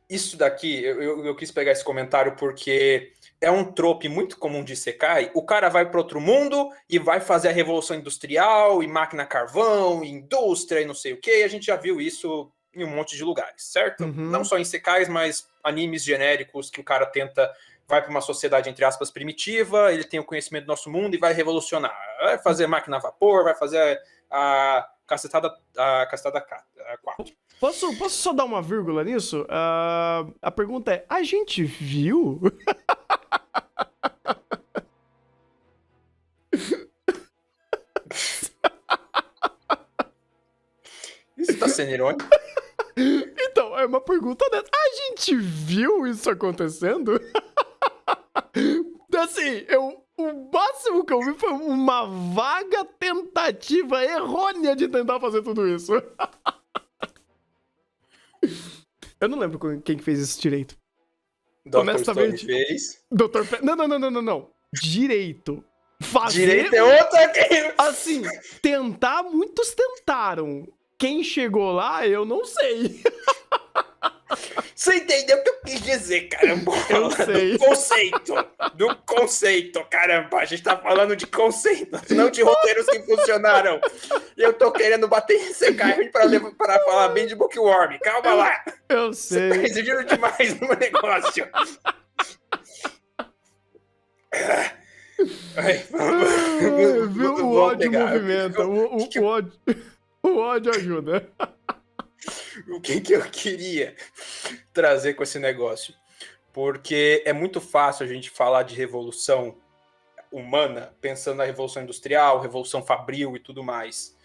Isso daqui, eu quis pegar esse comentário porque é um trope muito comum de Isekai. O cara vai para outro mundo e vai fazer a revolução industrial, e máquina a carvão, e indústria, e não sei o quê. E a gente já viu isso em um monte de lugares, certo? Não só em Isekais, mas animes genéricos que o cara vai para uma sociedade, entre aspas, primitiva, ele tem o conhecimento do nosso mundo e vai revolucionar. Vai fazer máquina a vapor, vai fazer a cacetada 4. Posso só dar uma vírgula nisso? A pergunta é, a gente viu? Isso tá sendo irônico? Então, é uma pergunta dessa. A gente viu isso acontecendo? Assim, o máximo que eu vi foi uma vaga tentativa errônea de tentar fazer tudo isso. Eu não lembro quem que fez isso direito. Honestamente. Fez. Dr. Não. Direito. Direito é outra. Assim, tentar, muitos tentaram. Quem chegou lá, eu não sei. Você entendeu o que eu quis dizer, caramba. Eu sei. Do conceito, caramba. A gente tá falando de conceitos, não de roteiros que funcionaram. Eu tô querendo bater em CKR para falar bem de Bookworm. Calma lá. Eu sei. Você tá exigindo demais no meu negócio. Viu? O ódio movimenta. O ódio ajuda. O que eu queria trazer com esse negócio? Porque é muito fácil a gente falar de revolução humana, pensando na revolução industrial, revolução fabril e tudo mais.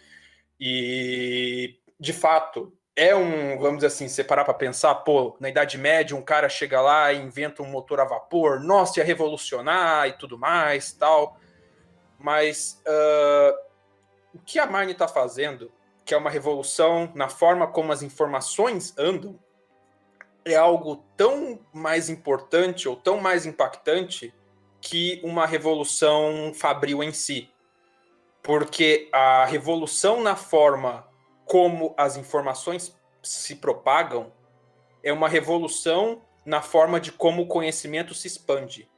E, de fato, vamos dizer assim, você parar para pensar, pô, na Idade Média um cara chega lá e inventa um motor a vapor, nossa, ia revolucionar e tudo mais, tal. Mas o que a Marne está fazendo, que é uma revolução na forma como as informações andam, é algo tão mais importante ou tão mais impactante que uma revolução fabril em si. Porque a revolução na forma como as informações se propagam é uma revolução na forma de como o conhecimento se expande.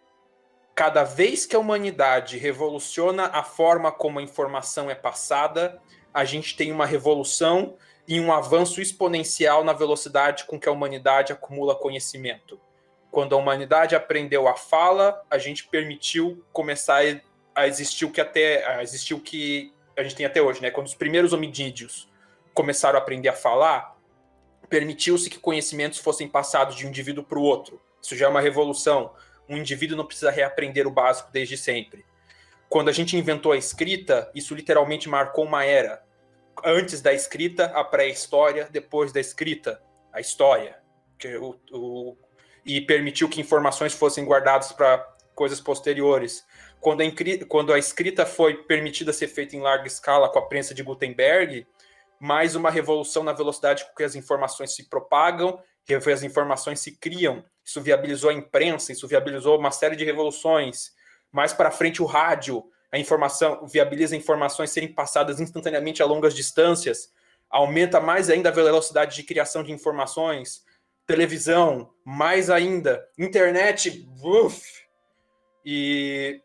Cada vez que a humanidade revoluciona a forma como a informação é passada, a gente tem uma revolução e um avanço exponencial na velocidade com que a humanidade acumula conhecimento. Quando a humanidade aprendeu a fala, a gente permitiu começar a existir o que a gente tem até hoje, né? Quando os primeiros hominídeos começaram a aprender a falar, permitiu-se que conhecimentos fossem passados de um indivíduo para o outro. Isso já é uma revolução. Um indivíduo não precisa reaprender o básico desde sempre. Quando a gente inventou a escrita, isso literalmente marcou uma era. Antes da escrita, a pré-história, depois da escrita, a história. E permitiu que informações fossem guardadas para coisas posteriores. Quando a escrita foi permitida ser feita em larga escala com a prensa de Gutenberg, mais uma revolução na velocidade com que as informações se propagam, que as informações se criam. Isso viabilizou a imprensa, isso viabilizou uma série de revoluções. Mais para frente, o rádio, a informação viabiliza informações serem passadas instantaneamente a longas distâncias, aumenta mais ainda a velocidade de criação de informações. Televisão, mais ainda. Internet, E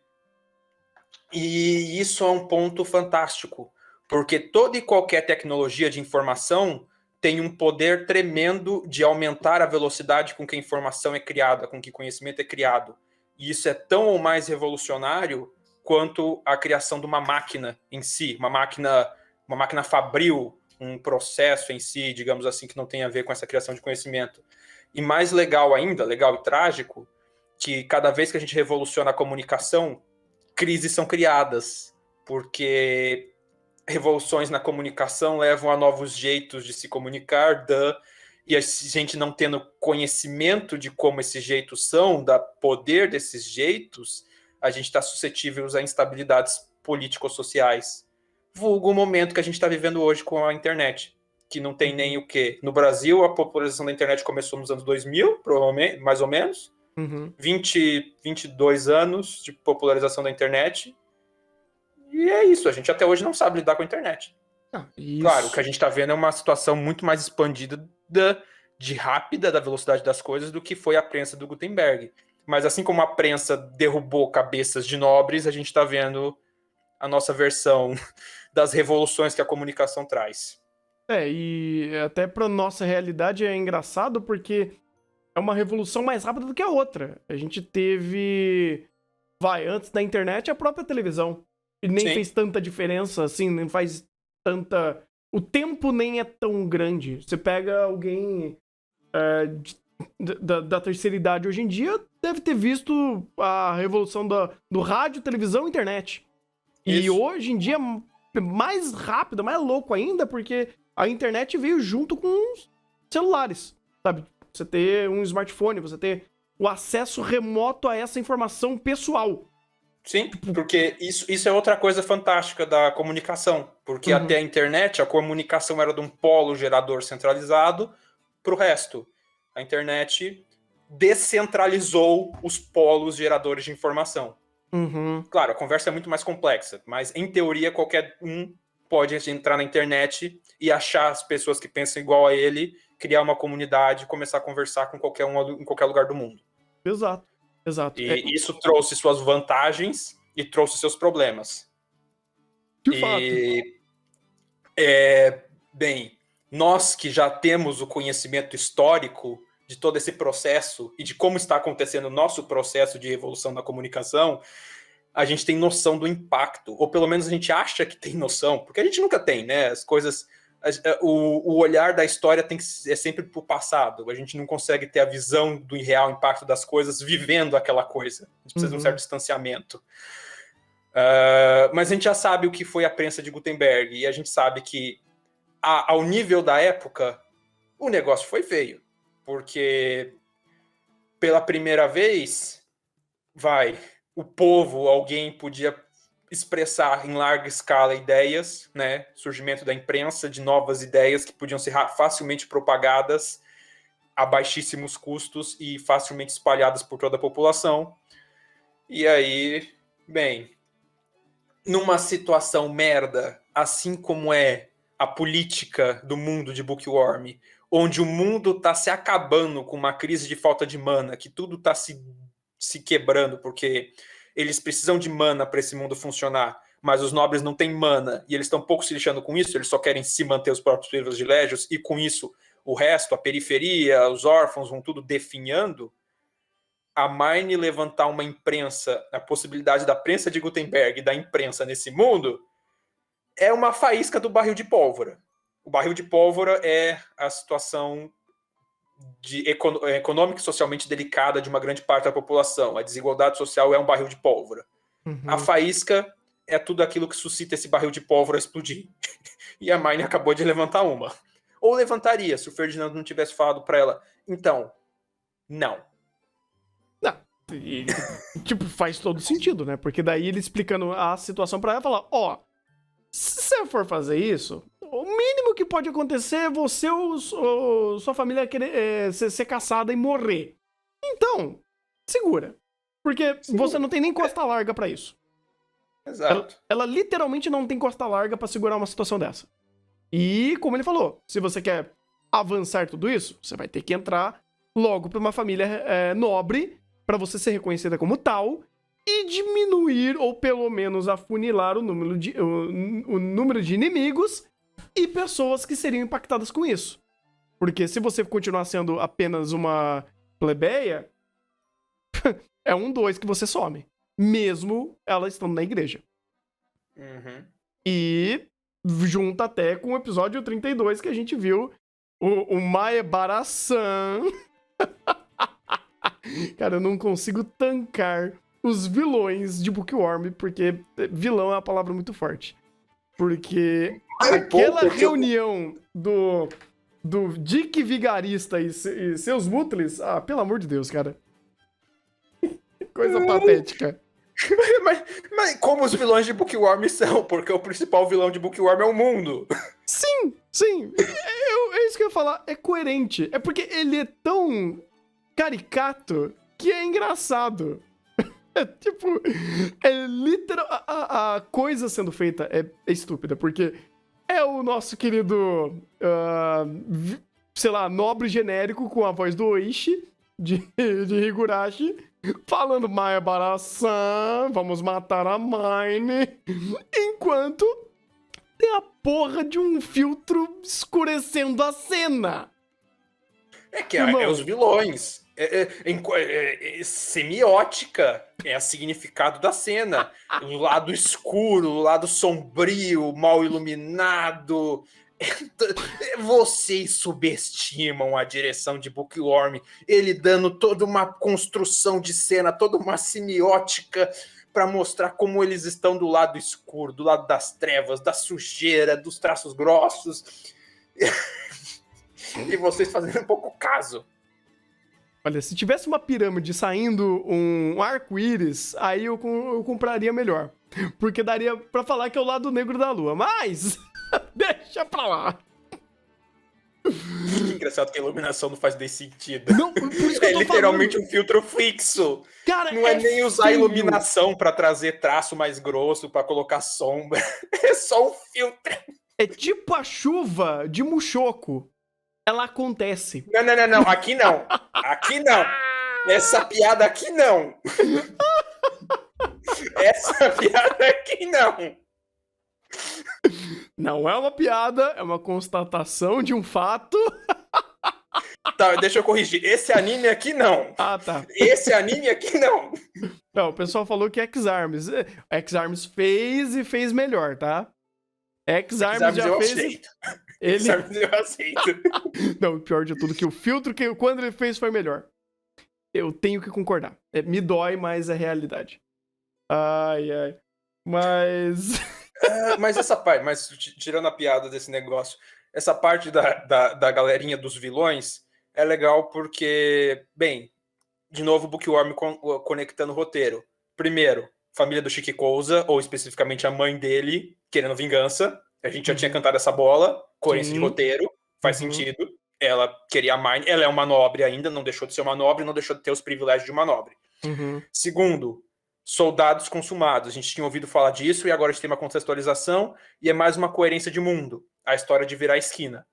isso é um ponto fantástico, porque toda e qualquer tecnologia de informação tem um poder tremendo de aumentar a velocidade com que a informação é criada, com que o conhecimento é criado. E isso é tão ou mais revolucionário quanto a criação de uma máquina em si, uma máquina fabril, um processo em si, digamos assim, que não tem a ver com essa criação de conhecimento. E mais legal ainda, legal e trágico, que cada vez que a gente revoluciona a comunicação, crises são criadas, porque revoluções na comunicação levam a novos jeitos de se comunicar, e a gente não tendo conhecimento de como esses jeitos são, da poder desses jeitos, a gente está suscetível a instabilidades político-sociais. Vulgo o momento que a gente está vivendo hoje com a internet, que não tem nem o quê. No Brasil, a popularização da internet começou nos anos 2000, provavelmente, mais ou menos. 22 anos de popularização da internet. E é isso, a gente até hoje não sabe lidar com a internet. Claro, o que a gente está vendo é uma situação muito mais expandida de rápida da velocidade das coisas do que foi a prensa do Gutenberg. Mas assim como a prensa derrubou cabeças de nobres, a gente está vendo a nossa versão das revoluções que a comunicação traz. E até para nossa realidade é engraçado porque é uma revolução mais rápida do que a outra. A gente teve, antes da internet, a própria televisão. E nem fez tanta diferença, assim, nem faz tanta... O tempo nem é tão grande. Você pega alguém da terceira idade hoje em dia, deve ter visto a revolução do rádio, televisão e internet. Isso. E hoje em dia é mais rápido, mais louco ainda, porque a internet veio junto com os celulares, sabe? Você ter um smartphone, você ter o acesso remoto a essa informação pessoal. Sim, porque isso é outra coisa fantástica da comunicação, porque até a internet, a comunicação era de um polo gerador centralizado para o resto. A internet descentralizou os polos geradores de informação. Claro, a conversa é muito mais complexa, mas em teoria qualquer um pode entrar na internet e achar as pessoas que pensam igual a ele criar uma comunidade, começar a conversar com qualquer um em qualquer lugar do mundo. Exato, exato. E isso trouxe suas vantagens e trouxe seus problemas. De fato. Bem, nós que já temos o conhecimento histórico de todo esse processo e de como está acontecendo o nosso processo de evolução da comunicação, a gente tem noção do impacto, ou pelo menos a gente acha que tem noção, porque a gente nunca tem, né? As coisas, o olhar da história é sempre para o passado, a gente não consegue ter a visão do real impacto das coisas vivendo aquela coisa, a gente precisa de um certo distanciamento. Mas a gente já sabe o que foi a prensa de Gutenberg, e a gente sabe que ao nível da época, o negócio foi feio, porque pela primeira vez, o povo, alguém podia expressar em larga escala ideias, né? Surgimento da imprensa, de novas ideias que podiam ser facilmente propagadas a baixíssimos custos e facilmente espalhadas por toda a população. E aí, bem, numa situação merda, assim como é a política do mundo de Bookworm, onde o mundo está se acabando com uma crise de falta de mana, que tudo está se quebrando, porque eles precisam de mana para esse mundo funcionar, mas os nobres não têm mana, e eles estão pouco se lixando com isso, eles só querem se manter os próprios privilégios, e com isso o resto, a periferia, os órfãos, vão tudo definhando. A Mine levantar uma imprensa, a possibilidade da prensa de Gutenberg e da imprensa nesse mundo, é uma faísca do barril de pólvora. O barril de pólvora é a situação econômica e socialmente delicada de uma grande parte da população. A desigualdade social é um barril de pólvora. A faísca é tudo aquilo que suscita esse barril de pólvora a explodir. E a Mine acabou de levantar uma. Ou levantaria, se o Ferdinando não tivesse falado para ela, então, não. E, tipo, faz todo sentido, né? Porque daí ele explicando a situação pra ela, fala, se você for fazer isso, o mínimo que pode acontecer é você ou sua família querer ser caçada e morrer. Então, segura. Porque você não tem nem costa larga pra isso. Exato. Ela literalmente não tem costa larga pra segurar uma situação dessa. E, como ele falou, se você quer avançar tudo isso, você vai ter que entrar logo pra uma família nobre, pra você ser reconhecida como tal, e diminuir, ou pelo menos afunilar o número de inimigos e pessoas que seriam impactadas com isso. Porque se você continuar sendo apenas uma plebeia, é 2 que você some. Mesmo ela estando na igreja. E junta até com o episódio 32 que a gente viu o Maebara-san. Cara, eu não consigo tancar os vilões de Bookworm, porque vilão é uma palavra muito forte. Porque aquela reunião do Dick Vigarista e seus Mutlis, pelo amor de Deus, cara. Coisa patética. Mas como os vilões de Bookworm são? Porque o principal vilão de Bookworm é o mundo. Sim. É isso que eu ia falar. É coerente. É porque ele é tão caricato que é engraçado. Tipo, é literal. A coisa sendo feita é estúpida, porque é o nosso querido, sei lá, nobre genérico com a voz do Oishi, de Higurashi, falando Maebara-san, vamos matar a Mine, enquanto tem a porra de um filtro escurecendo a cena. É os vilões. Semiótica é o significado da cena. O lado escuro, o lado sombrio, mal iluminado. Vocês subestimam a direção de Bookworm, ele dando toda uma construção de cena, toda uma semiótica para mostrar como eles estão do lado escuro, do lado das trevas, da sujeira, dos traços grossos. E vocês fazendo um pouco caso. Olha, se tivesse uma pirâmide saindo um arco-íris, aí eu compraria melhor. Porque daria pra falar que é o lado negro da lua. Mas, deixa pra lá. Que engraçado que a iluminação não faz nem sentido. Não, por isso que eu tô literalmente falando. Um filtro fixo. Cara, não é nem usar feio. Iluminação pra trazer traço mais grosso, pra colocar sombra. É só um filtro. É tipo a chuva de Mushoku. ela acontece. Não. Aqui não. Aqui não. Essa piada aqui não. Essa piada aqui não. Não é uma piada, é uma constatação de um fato. Tá, deixa eu corrigir. Esse anime aqui não. Ah, tá. Esse anime aqui não. Não, o pessoal falou que X-Arms. X-Arms fez e fez melhor, tá? X-Arms já eu fez. aceito. Ele... X-Arms eu aceito. Não, o pior de tudo, que o filtro que quando ele fez foi melhor. Eu tenho que concordar. Me dói, mas é realidade. Ai. Mas. Mas essa parte, tirando a piada desse negócio, essa parte da galerinha dos vilões é legal porque, bem, de novo, o Bookworm conectando o roteiro. Primeiro, família do Shikikoza, ou especificamente a mãe dele, querendo vingança. A gente já tinha cantado essa bola, coerência de roteiro, faz sentido. Ela queria a Mine, ela é uma nobre ainda, não deixou de ser uma nobre, não deixou de ter os privilégios de uma nobre. Segundo, soldados consumados. A gente tinha ouvido falar disso e agora a gente tem uma contextualização e é mais uma coerência de mundo. A história de virar a esquina.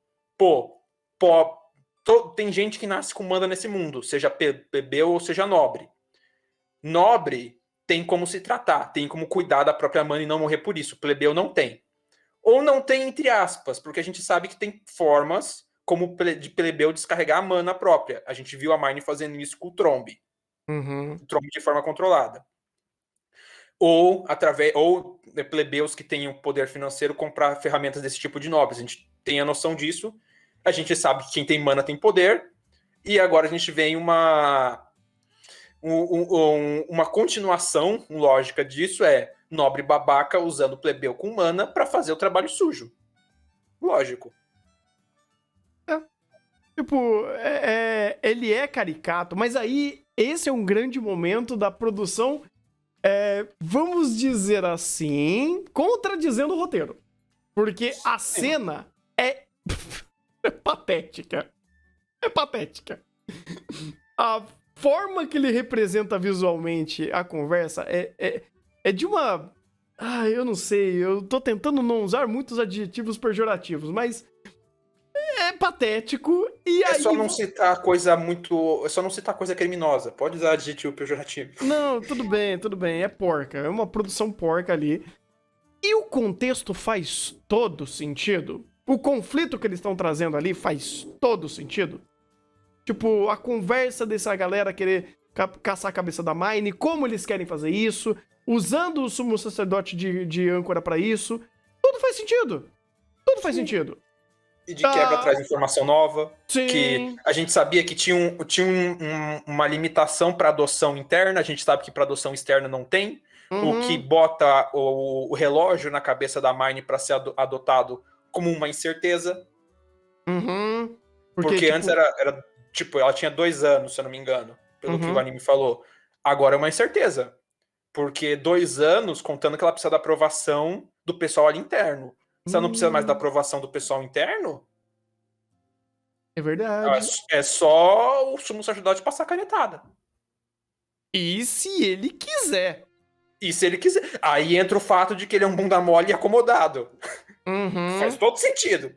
Tem gente que nasce com manda nesse mundo, seja plebeu ou seja nobre. Nobre tem como se tratar, tem como cuidar da própria mana e não morrer por isso. Plebeu não tem. Ou não tem, entre aspas, porque a gente sabe que tem formas como de plebeu descarregar a mana própria. A gente viu a Mine fazendo isso com o Trombe. O Trombe de forma controlada. Ou plebeus que tenham poder financeiro comprar ferramentas desse tipo de nobres. A gente tem a noção disso. A gente sabe que quem tem mana tem poder. E agora a gente vem uma continuação lógica disso, é nobre babaca usando plebeu com mana para fazer o trabalho sujo. Lógico. Tipo, ele é caricato, mas aí esse é um grande momento da produção, vamos dizer assim, contradizendo o roteiro. Porque a cena é patética. É patética. A forma que ele representa visualmente a conversa é de uma... eu não sei, eu tô tentando não usar muitos adjetivos pejorativos, mas é patético e aí... É só não citar coisa criminosa. Pode usar adjetivo pejorativo. Não, tudo bem, é porca, é uma produção porca ali. E o contexto faz todo sentido. O conflito que eles estão trazendo ali faz todo sentido. Tipo, a conversa dessa galera querer caçar a cabeça da Mine, como eles querem fazer isso, usando o sumo sacerdote de âncora pra isso. Tudo faz sentido. Tudo faz sentido. E de quebra traz informação nova. Sim. Que a gente sabia que tinha uma limitação para adoção interna, a gente sabe que para adoção externa não tem. O que bota o relógio na cabeça da Mine para ser adotado como uma incerteza. Porque tipo... antes era tipo, ela tinha 2 anos, se eu não me engano, pelo que o anime falou. Agora é uma incerteza. Porque 2 anos, contando que ela precisa da aprovação do pessoal ali interno. Se ela não precisa mais da aprovação do pessoal interno... É verdade. É só o sumo sacerdote passar a canetada. E se ele quiser? Aí entra o fato de que ele é um bunda mole e acomodado. Faz todo sentido.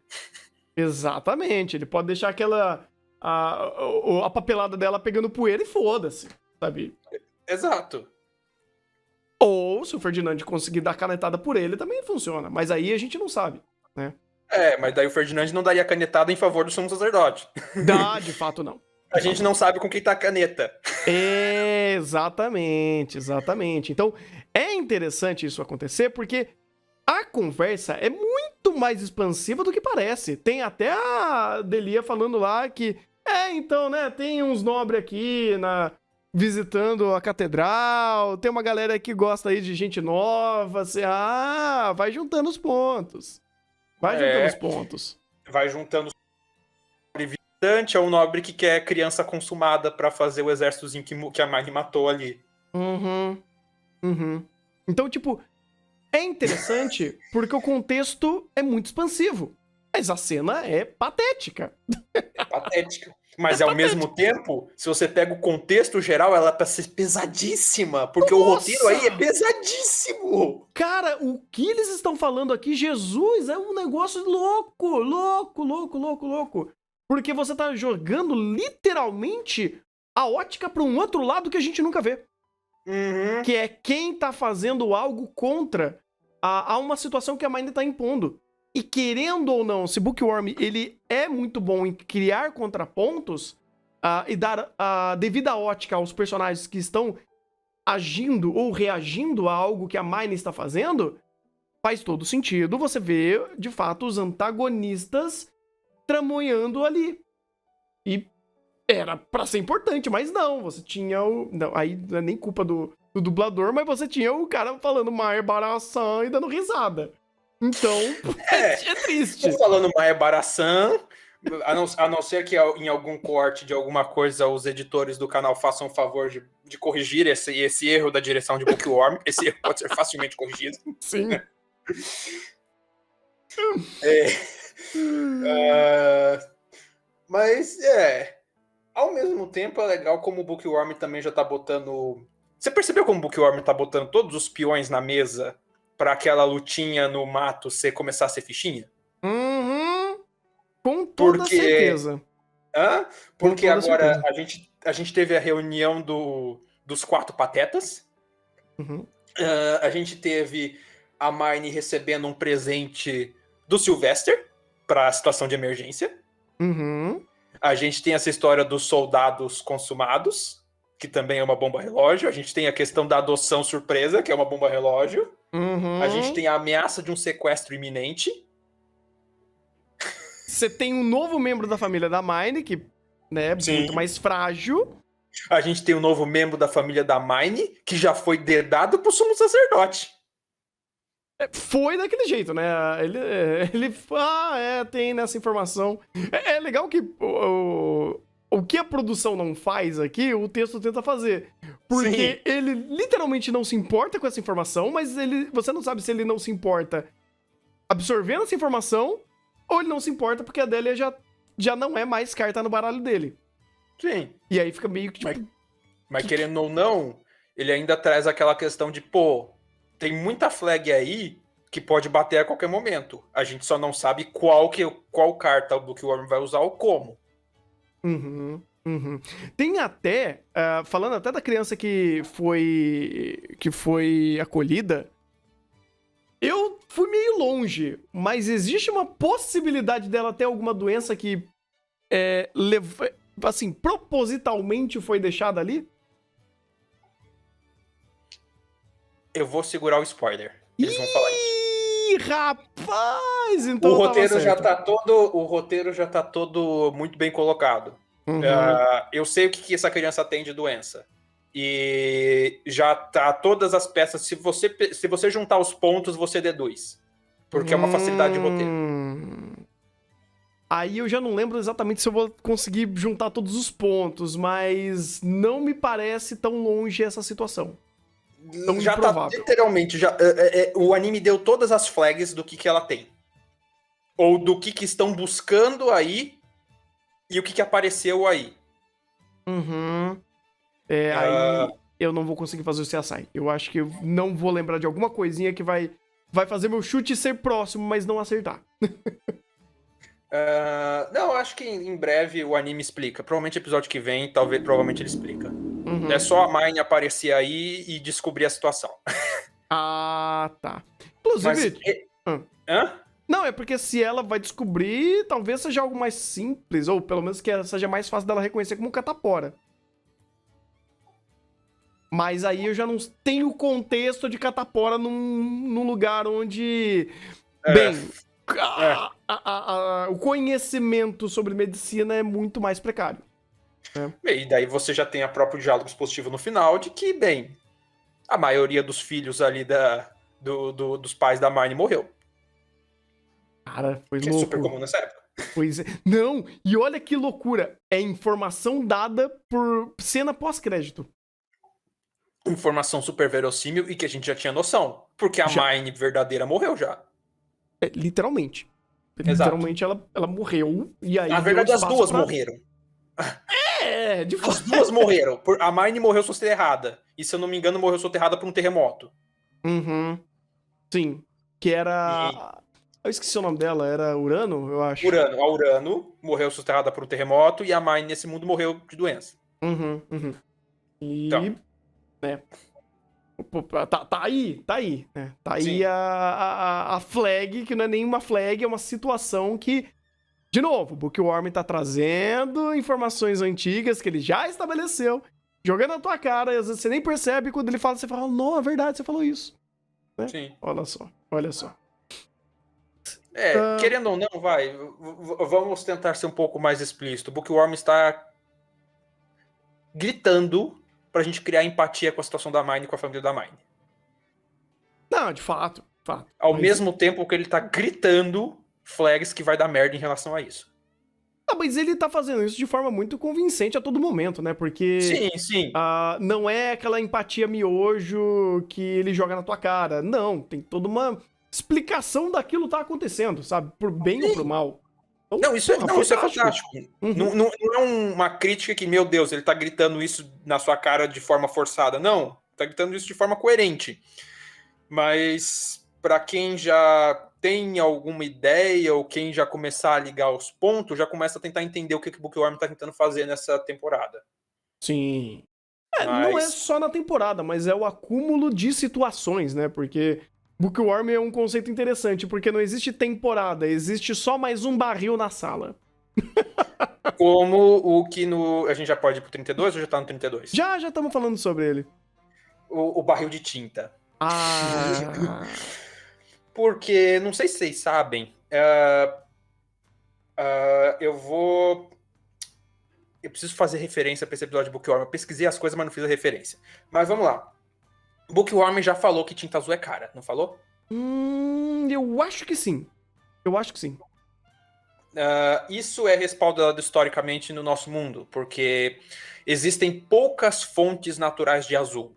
Exatamente. Ele pode deixar aquela... A papelada dela pegando poeira e foda-se, sabe? Exato. Ou, se o Ferdinand conseguir dar canetada por ele, também funciona. Mas aí a gente não sabe, né? Mas daí o Ferdinand não daria canetada em favor do sumo sacerdote. Dá, de fato, não. A gente não sabe com quem tá a caneta. Exatamente. Então, é interessante isso acontecer, porque a conversa é muito mais expansiva do que parece. Tem até a Delia falando lá que... então, né, tem uns nobres aqui visitando a catedral, tem uma galera que gosta aí de gente nova, assim, vai juntando os pontos. Vai juntando os visitante é um nobre que quer criança consumada pra fazer o exércitozinho que a Mine matou ali. Então, tipo, é interessante porque o contexto é muito expansivo, mas a cena é patética. Mas ao mesmo tempo, se você pega o contexto geral, ela é pra ser pesadíssima, porque o roteiro aí é pesadíssimo. Cara, o que eles estão falando aqui, Jesus, é um negócio louco. Porque você tá jogando literalmente a ótica pra um outro lado que a gente nunca vê. Uhum. Que é quem tá fazendo algo contra a uma situação que a Mind tá impondo. E querendo ou não, se Bookworm ele é muito bom em criar contrapontos e dar a devida ótica aos personagens que estão agindo ou reagindo a algo que a Mind está fazendo, faz todo sentido você ver, de fato, os antagonistas tramoiando ali. E era pra ser importante, mas não, você tinha o... Não, aí não é nem culpa do dublador, mas você tinha o cara falando Maia Baraçã e dando risada. Então, é triste. Tô falando Maia Baraçã, a não ser que em algum corte de alguma coisa os editores do canal façam o favor de corrigir esse erro da direção de Bookworm. Esse erro pode ser facilmente corrigido. Sim. Mas, ao mesmo tempo é legal como o Bookworm também já tá botando... Você percebeu como o Bookworm tá botando todos os peões na mesa pra aquela lutinha no mato começar a ser fichinha? Uhum. Com toda certeza. Porque agora a gente teve a reunião dos 4 patetas. Uhum. A gente teve a Marnie recebendo um presente do Sylvester pra situação de emergência. Uhum. A gente tem essa história dos soldados consumados, que também é uma bomba relógio. A gente tem a questão da adoção surpresa, que é uma bomba relógio. Uhum. A gente tem a ameaça de um sequestro iminente. Você tem um novo membro da família da Mine, que né, é muito mais frágil. A gente tem um novo membro da família da Mine, que já foi dedado pro sumo sacerdote. Foi daquele jeito, né? Ele tem nessa informação. É legal que o que a produção não faz aqui, o texto tenta fazer. Porque ele literalmente não se importa com essa informação, mas você não sabe se ele não se importa absorvendo essa informação ou ele não se importa porque a Delia já não é mais carta no baralho dele. Sim. E aí fica meio que tipo... Mas querendo ou não, ele ainda traz aquela questão de, tem muita flag aí que pode bater a qualquer momento. A gente só não sabe qual carta o Bookworm vai usar ou como. Uhum. Tem até, falando até da criança que foi acolhida, eu fui meio longe, mas existe uma possibilidade dela ter alguma doença que, assim, propositalmente foi deixada ali? Eu vou segurar o spoiler. Eles vão falar isso. Ih, rapaz! Então o roteiro já tá todo muito bem colocado. Uhum. Eu sei o que essa criança tem de doença. E já tá todas as peças. Se você juntar os pontos, você deduz. Porque é uma facilidade de roteiro. Aí eu já não lembro exatamente se eu vou conseguir juntar todos os pontos, mas não me parece tão longe essa situação. Tão já improvável. Tá literalmente. O anime deu todas as flags do que ela tem. Ou do que estão buscando aí. E o que apareceu aí. Uhum. Aí eu não vou conseguir fazer o CSI. Eu acho que eu não vou lembrar de alguma coisinha que vai fazer meu chute ser próximo, mas não acertar. Não, acho que em breve o anime explica. Provavelmente episódio que vem, provavelmente ele explica. Uhum. É só a Mine aparecer aí e descobrir a situação. Ah, tá. Inclusive... Não, é porque se ela vai descobrir, talvez seja algo mais simples, ou pelo menos que seja mais fácil dela reconhecer como catapora. Mas aí eu já não tenho o contexto de catapora num lugar onde... o conhecimento sobre medicina é muito mais precário. E daí você já tem a próprio diálogo expositivo no final de que, a maioria dos filhos ali dos pais da Marnie morreu. Cara, foi que louco. É super comum nessa época. Pois é. Não, e olha que loucura. É informação dada por cena pós-crédito. Informação super verossímil e que a gente já tinha noção. Porque a Marnie verdadeira morreu já. Literalmente. Exato. Literalmente ela morreu. E aí na verdade, as duas morreram. De fato. As duas morreram. A Marnie morreu soterrada. E se eu não me engano, morreu soterrada por um terremoto. Uhum. Sim. Que era Eu esqueci o nome dela, era Urano, eu acho. Urano. A Urano morreu soterrada por um terremoto e a Mine nesse mundo morreu de doença. Uhum. Então, E, né, tá aí, né? Tá aí sim. a flag, que não é nenhuma flag, é uma situação que, de novo, o Bookworm tá trazendo informações antigas que ele já estabeleceu, jogando na tua cara, e às vezes você nem percebe, quando ele fala, você fala, não, é verdade, você falou isso. Né? Sim. Olha só. Querendo ou não, vamos tentar ser um pouco mais explícito. O Bookworm está gritando pra gente criar empatia com a situação da Mine e com a família da Mine. Não, de fato. Ao Mas, mesmo tempo que ele tá gritando flags que vai dar merda em relação a isso. mas ele tá fazendo isso de forma muito convincente a todo momento, né? Porque Sim. não é aquela empatia miojo que ele joga na tua cara. Não, tem toda uma explicação daquilo tá acontecendo, sabe? Por bem ou por mal. Então, Não, isso é fantástico. Uhum. Não é uma crítica que, meu Deus, ele tá gritando isso na sua cara de forma forçada. Não, tá gritando isso de forma coerente. Mas para quem já tem alguma ideia ou quem já começar a ligar os pontos, já começa a tentar entender o que o Bookworm tá tentando fazer nessa temporada. Sim. Não é Mas, só na temporada, mas é o acúmulo de situações, né? Porque Bookworm é um conceito interessante, porque não existe temporada, existe só mais um barril na sala. como o que no. A gente já pode ir pro 32 ou já tá no 32? Já estamos falando sobre ele. O barril de tinta. Ah. Porque, não sei se vocês sabem, eu vou. Eu preciso fazer referência para esse episódio de Bookworm. Eu pesquisei as coisas, mas não fiz a referência. Mas vamos lá. Bookworm já falou que tinta azul é cara, não falou? Eu acho que sim. Eu acho que sim. Isso é respaldado historicamente no nosso mundo, porque existem poucas fontes naturais de azul.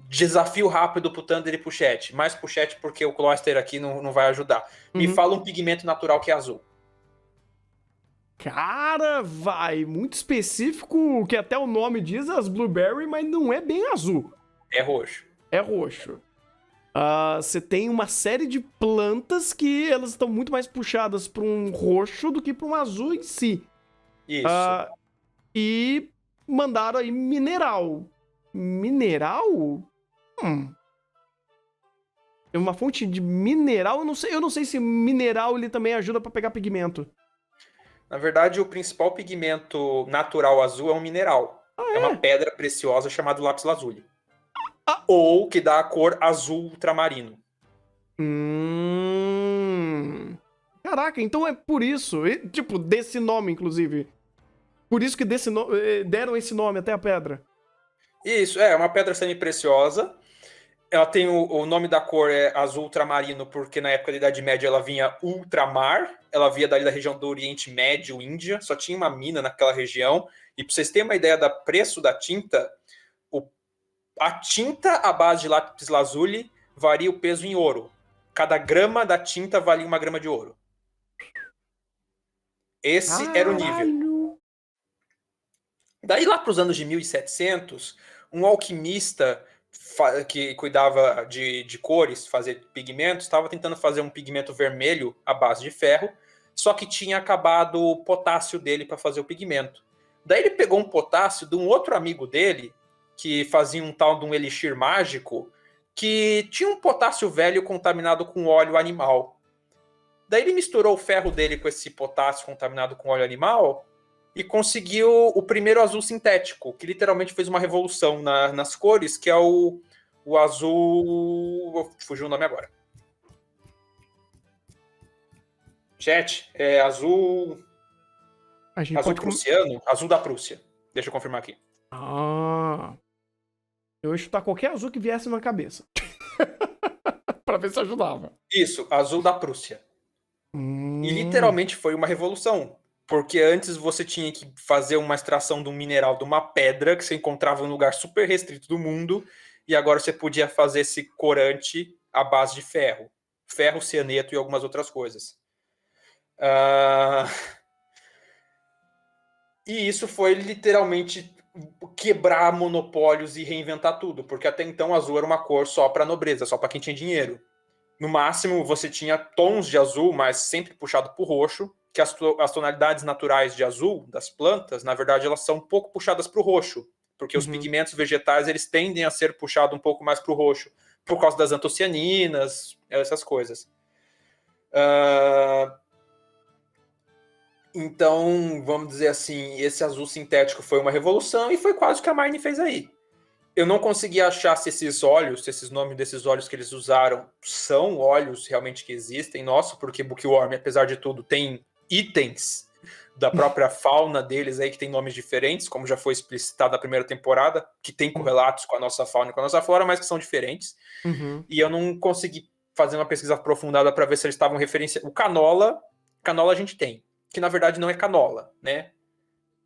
Desafio rápido pro Thunder e pro Chat. Mais pro Chat porque o Cloyster aqui não vai ajudar. Me Uhum. fala um pigmento natural que é azul. Cara, vai. Muito específico, que até o nome diz as blueberry, mas não é bem azul. É roxo. É roxo. Você tem uma série de plantas que elas estão muito mais puxadas para um roxo do que para um azul em si. Isso. E mandaram aí mineral. Mineral? É uma fonte de mineral? Eu não sei se mineral ele também ajuda para pegar pigmento. Na verdade, o principal pigmento natural azul é um mineral. É uma pedra preciosa chamada lápis lazuli. Ou que dá a cor azul ultramarino. Caraca, então é por isso. Tipo, desse nome, inclusive. Por isso que deram esse nome até a pedra. Isso, é uma pedra semi-preciosa. Ela tem o nome da cor é azul ultramarino, porque na época da Idade Média ela vinha ultramar, ela vinha dali da região do Oriente Médio, Índia, só tinha uma mina naquela região. E para vocês terem uma ideia do preço da tinta, a tinta à base de lápis lazuli varia o peso em ouro. Cada grama da tinta valia 1 grama de ouro. Esse era o nível. Daí lá para os anos de 1700, um alquimista que cuidava de cores, fazer pigmentos, estava tentando fazer um pigmento vermelho à base de ferro, só que tinha acabado o potássio dele para fazer o pigmento. Daí ele pegou um potássio de um outro amigo dele, que fazia um tal de um elixir mágico, que tinha um potássio velho contaminado com óleo animal. Daí ele misturou o ferro dele com esse potássio contaminado com óleo animal e conseguiu o primeiro azul sintético, que literalmente fez uma revolução nas cores, que é o azul... Fugiu o nome agora. Chat, é azul... Azul prussiano? Azul da Prússia. Deixa eu confirmar aqui. Eu ia chutar qualquer azul que viesse na cabeça. Pra ver se ajudava. Isso, azul da Prússia. E literalmente foi uma revolução. Porque antes você tinha que fazer uma extração de um mineral de uma pedra que você encontrava em um lugar super restrito do mundo, e agora você podia fazer esse corante à base de ferro. Ferro, cianeto e algumas outras coisas. E isso foi literalmente quebrar monopólios e reinventar tudo, porque até então azul era uma cor só para nobreza, só para quem tinha dinheiro. no máximo você tinha tons de azul, mas sempre puxado para o roxo, que as tonalidades naturais de azul das plantas, na verdade, elas são um pouco puxadas para o roxo, porque os pigmentos vegetais eles tendem a ser puxados um pouco mais para o roxo, por causa das antocianinas, essas coisas. Então, vamos dizer assim, esse azul sintético foi uma revolução e foi quase o que a Marne fez aí. Eu não consegui achar se esses óleos, se esses nomes desses óleos que eles usaram são óleos realmente que existem. Nossa, porque Bookworm, apesar de tudo, tem itens da própria fauna deles aí que tem nomes diferentes, como já foi explicitado na primeira temporada, que tem correlatos com a nossa fauna e com a nossa flora, mas que são diferentes. E eu não consegui fazer uma pesquisa aprofundada para ver se eles estavam referenciando. O canola a gente tem, que na verdade não é canola, né?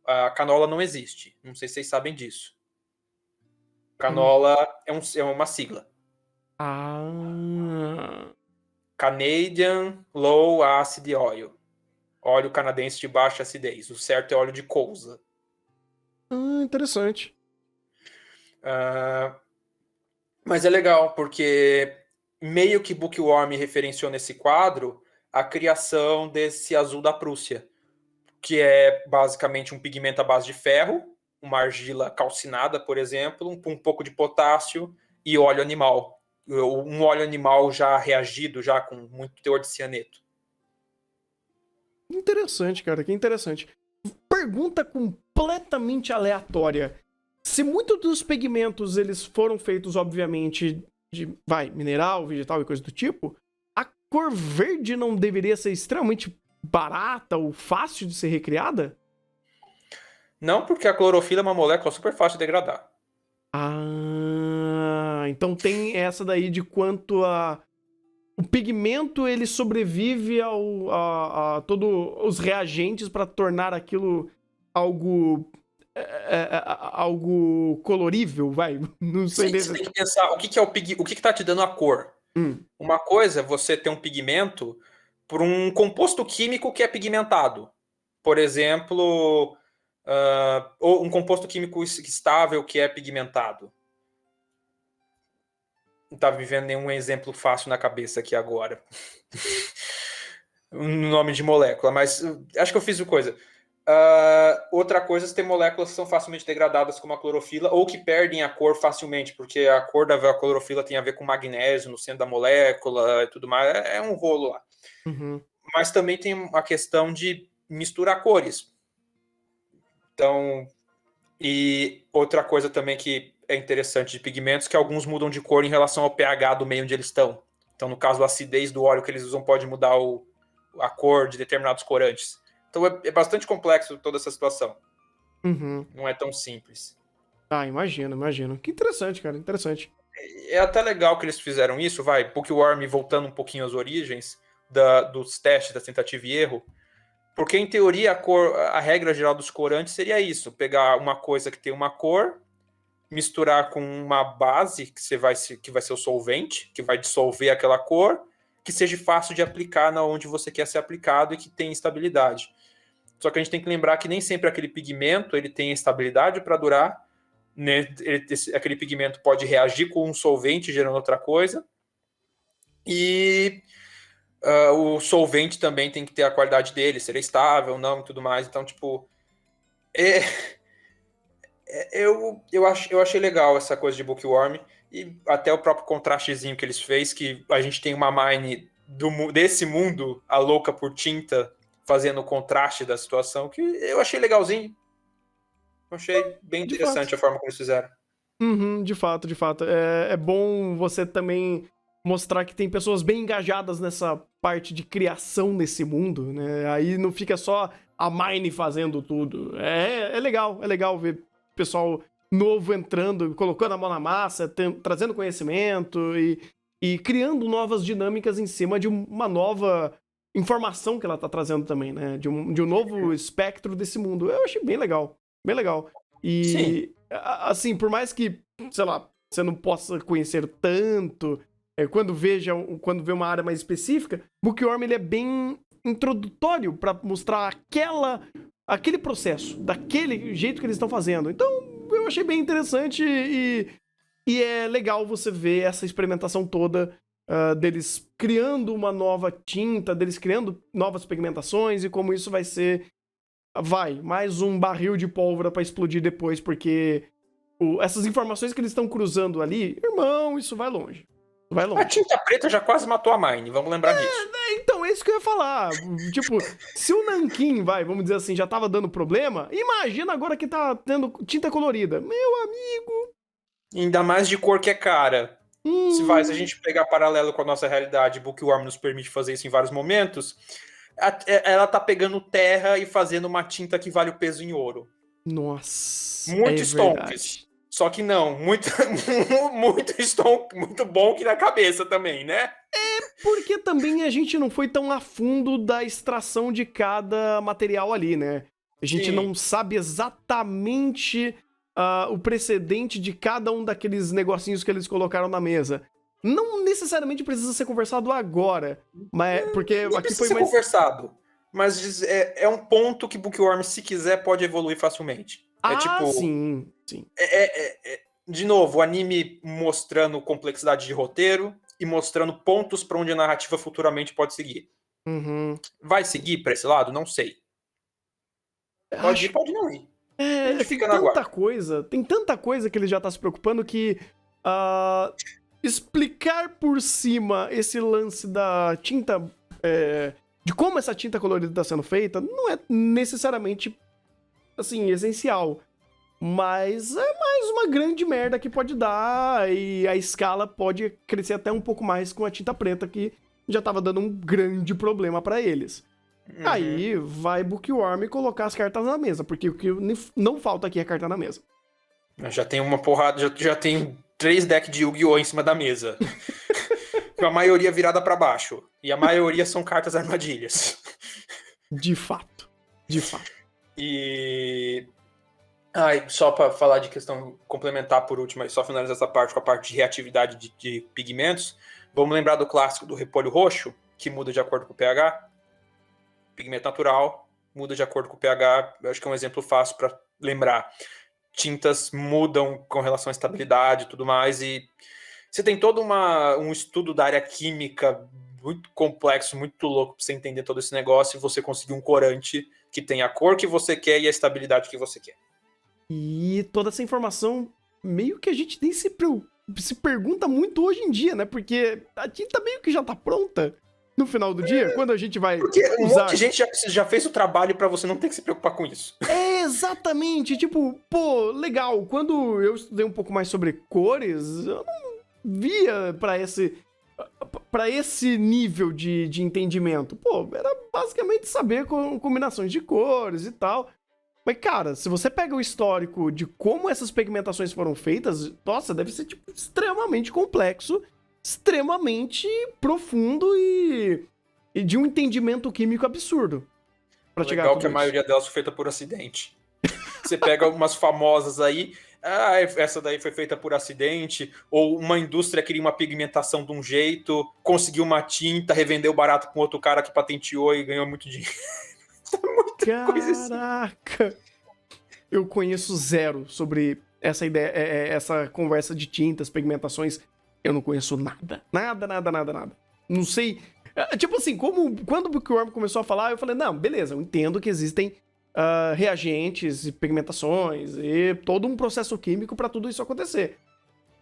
A canola não existe. Não sei se vocês sabem disso. Canola é uma sigla. Canadian Low Acid Oil. Óleo canadense de baixa acidez. O certo é óleo de colza. Interessante. Mas é legal, porque meio que Bookworm referenciou nesse quadro a criação desse azul da Prússia, que é basicamente um pigmento à base de ferro, uma argila calcinada, por exemplo, um pouco de potássio e óleo animal. Um óleo animal já reagido, já com muito teor de cianeto. Interessante, cara, que interessante. Pergunta completamente aleatória. Se muitos dos pigmentos eles foram feitos, obviamente, de mineral, vegetal e coisa do tipo, a cor verde não deveria ser extremamente barata ou fácil de ser recriada? Não, porque a clorofila é uma molécula super fácil de degradar. Então tem essa daí de quanto o pigmento ele sobrevive a todos os reagentes para tornar aquilo algo colorível, vai. Não sei. Sim, você tem que pensar o que é o que tá te dando a cor. Uma coisa é você ter um pigmento por um composto químico que é pigmentado. Por exemplo, ou um composto químico estável que é pigmentado. Não estava me vendo nenhum exemplo fácil na cabeça aqui agora. Um nome de molécula, mas acho que eu fiz coisa. Outra coisa é ter moléculas que são facilmente degradadas, como a clorofila, ou que perdem a cor facilmente, porque a cor da clorofila tem a ver com magnésio no centro da molécula e tudo mais. É um rolo lá. Mas também tem a questão de misturar cores. Então, e outra coisa também que é interessante de pigmentos, que alguns mudam de cor em relação ao pH do meio onde eles estão. Então, no caso, a acidez do óleo que eles usam pode mudar a cor de determinados corantes. Então, é bastante complexo toda essa situação. Não é tão simples. Imagino. Que interessante, cara, interessante. É até legal que eles fizeram isso, Bookworm voltando um pouquinho às origens dos testes, da tentativa e erro, porque, em teoria, a regra geral dos corantes seria isso, pegar uma coisa que tem uma cor, misturar com uma base que vai ser o solvente, que vai dissolver aquela cor, que seja fácil de aplicar na onde você quer ser aplicado e que tenha estabilidade. Só que a gente tem que lembrar que nem sempre aquele pigmento ele tem estabilidade para durar, né? Aquele pigmento pode reagir com um solvente gerando outra coisa, e o solvente também tem que ter a qualidade dele, ser estável, não, e tudo mais. Então, tipo, eu achei legal essa coisa de Bookworm, e até o próprio contrastezinho que eles fez, que a gente tem uma Marne desse mundo, a louca por tinta, fazendo o contraste da situação, que eu achei legalzinho. Eu achei bem interessante a forma como eles fizeram. De fato. É bom você também mostrar que tem pessoas bem engajadas nessa parte de criação desse mundo, né? Aí não fica só a Marne fazendo tudo. É legal ver pessoal novo entrando, colocando a mão na massa, trazendo conhecimento e criando novas dinâmicas em cima de uma nova informação que ela tá trazendo também, né? De um novo espectro desse mundo. Eu achei bem legal. E, sim, assim, por mais que, sei lá, você não possa conhecer tanto, quando vê uma área mais específica, Bookworm ele é bem introdutório para mostrar aquele processo, daquele jeito que eles estão fazendo. Então, eu achei bem interessante e é legal você ver essa experimentação toda deles criando uma nova tinta, deles criando novas pigmentações e como isso vai ser, mais um barril de pólvora pra explodir depois, porque essas informações que eles estão cruzando ali, irmão, isso vai longe. Vai longe. A tinta preta já quase matou a Mine, vamos lembrar disso. Então, é isso que eu ia falar. Tipo, se o Nanquim, vamos dizer assim, já tava dando problema, imagina agora que tá tendo tinta colorida. Meu amigo. Ainda mais de cor que é cara. Se a gente pegar paralelo com a nossa realidade, Bookworm nos permite fazer isso em vários momentos, ela tá pegando terra e fazendo uma tinta que vale o peso em ouro. Nossa. Muito stonks. Só que não, muito stonk, muito bonk na cabeça também, né? Porque também a gente não foi tão a fundo da extração de cada material ali, né? A gente não sabe exatamente o precedente de cada um daqueles negocinhos que eles colocaram na mesa. Não necessariamente precisa ser conversado agora, mas porque aqui foi mais conversado. Mas é um ponto que Bookworm, se quiser, pode evoluir facilmente. Sim. De novo, o anime mostrando complexidade de roteiro e mostrando pontos para onde a narrativa futuramente pode seguir. Uhum. Vai seguir para esse lado? Não sei. Pode ir, pode não ir. A gente fica na guarda. Tem tanta coisa que ele já tá se preocupando que explicar por cima esse lance da tinta, de como essa tinta colorida tá sendo feita, não é necessariamente, assim, essencial. Mas é mais uma grande merda que pode dar, e a escala pode crescer até um pouco mais com a tinta preta, que já tava dando um grande problema pra eles. Uhum. Aí vai Bookworm colocar as cartas na mesa, porque o que não falta aqui é carta na mesa. Já tem uma porrada, já tem 3 decks de Yu-Gi-Oh! Em cima da mesa. Com a maioria virada pra baixo. E a maioria são cartas armadilhas. De fato. E... só pra falar de questão complementar por último, e só finalizar essa parte com a parte de reatividade de pigmentos, vamos lembrar do clássico do repolho roxo, que muda de acordo com o pH. Pigmento natural muda de acordo com o pH. Eu acho que é um exemplo fácil para lembrar. Tintas mudam com relação à estabilidade e tudo mais. E você tem todo um estudo da área química muito complexo, muito louco para você entender todo esse negócio e você conseguir um corante que tem a cor que você quer e a estabilidade que você quer. E toda essa informação meio que a gente nem se pergunta muito hoje em dia, né? Porque a tinta meio que já tá pronta. No final do dia, quando a gente vai porque um monte de gente já fez o trabalho pra você não ter que se preocupar com isso. Exatamente. Tipo, pô, legal. Quando eu estudei um pouco mais sobre cores, eu não via pra esse nível de entendimento. Pô, era basicamente saber combinações de cores e tal. Mas, cara, se você pega o histórico de como essas pigmentações foram feitas, nossa, deve ser, tipo, extremamente complexo, extremamente profundo e de um entendimento químico absurdo. Pra chegar legal que a maioria delas foi feita por acidente. Você pega algumas famosas aí, essa daí foi feita por acidente, ou uma indústria queria uma pigmentação de um jeito, conseguiu uma tinta, revendeu barato com outro cara que patenteou e ganhou muito dinheiro. Caraca! Eu conheço zero sobre essa ideia, essa conversa de tintas, pigmentações. Eu não conheço nada. Nada. Não sei. Tipo assim, quando o Bookworm começou a falar, eu falei, não, beleza, eu entendo que existem reagentes e pigmentações e todo um processo químico pra tudo isso acontecer.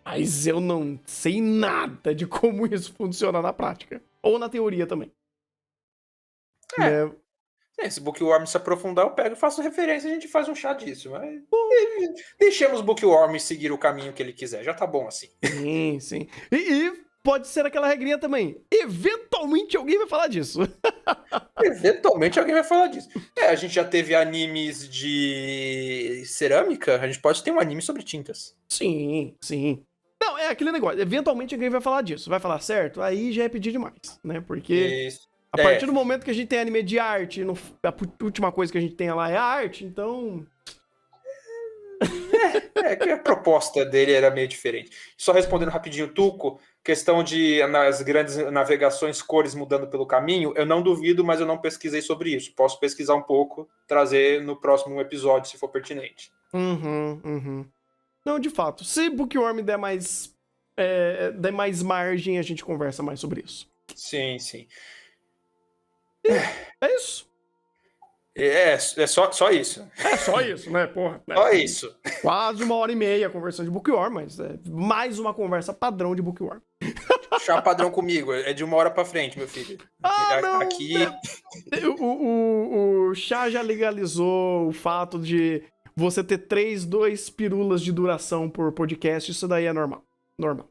Mas eu não sei nada de como isso funciona na prática. Ou na teoria também. Se o Bookworm se aprofundar, eu pego e faço referência e a gente faz um chá disso. Mas deixemos o Bookworm seguir o caminho que ele quiser. Já tá bom assim. Sim. E pode ser aquela regrinha também. Eventualmente alguém vai falar disso. Eventualmente alguém vai falar disso. A gente já teve animes de cerâmica. A gente pode ter um anime sobre tintas. Sim. Não, é aquele negócio. Eventualmente alguém vai falar disso. Vai falar certo? Aí já é pedir demais, né? Porque... Isso. A partir do momento que a gente tem anime de arte, a última coisa que a gente tem lá é a arte, então... que a proposta dele era meio diferente. Só respondendo rapidinho, Tuco, questão de nas grandes navegações, cores mudando pelo caminho, eu não duvido, mas eu não pesquisei sobre isso. Posso pesquisar um pouco, trazer no próximo episódio, se for pertinente. Não, de fato. Se Bookworm der mais der mais margem, a gente conversa mais sobre isso. Sim, sim. É isso. É só isso. É só isso, né? Porra. Só isso. Quase 1h30 conversando de Bookworm, mas é mais uma conversa padrão de Bookworm. Chá padrão comigo, é de 1 hora pra frente, meu filho. Não! Aqui... O chá já legalizou o fato de você ter 2 pirulas de duração por podcast, isso daí é normal. Normal.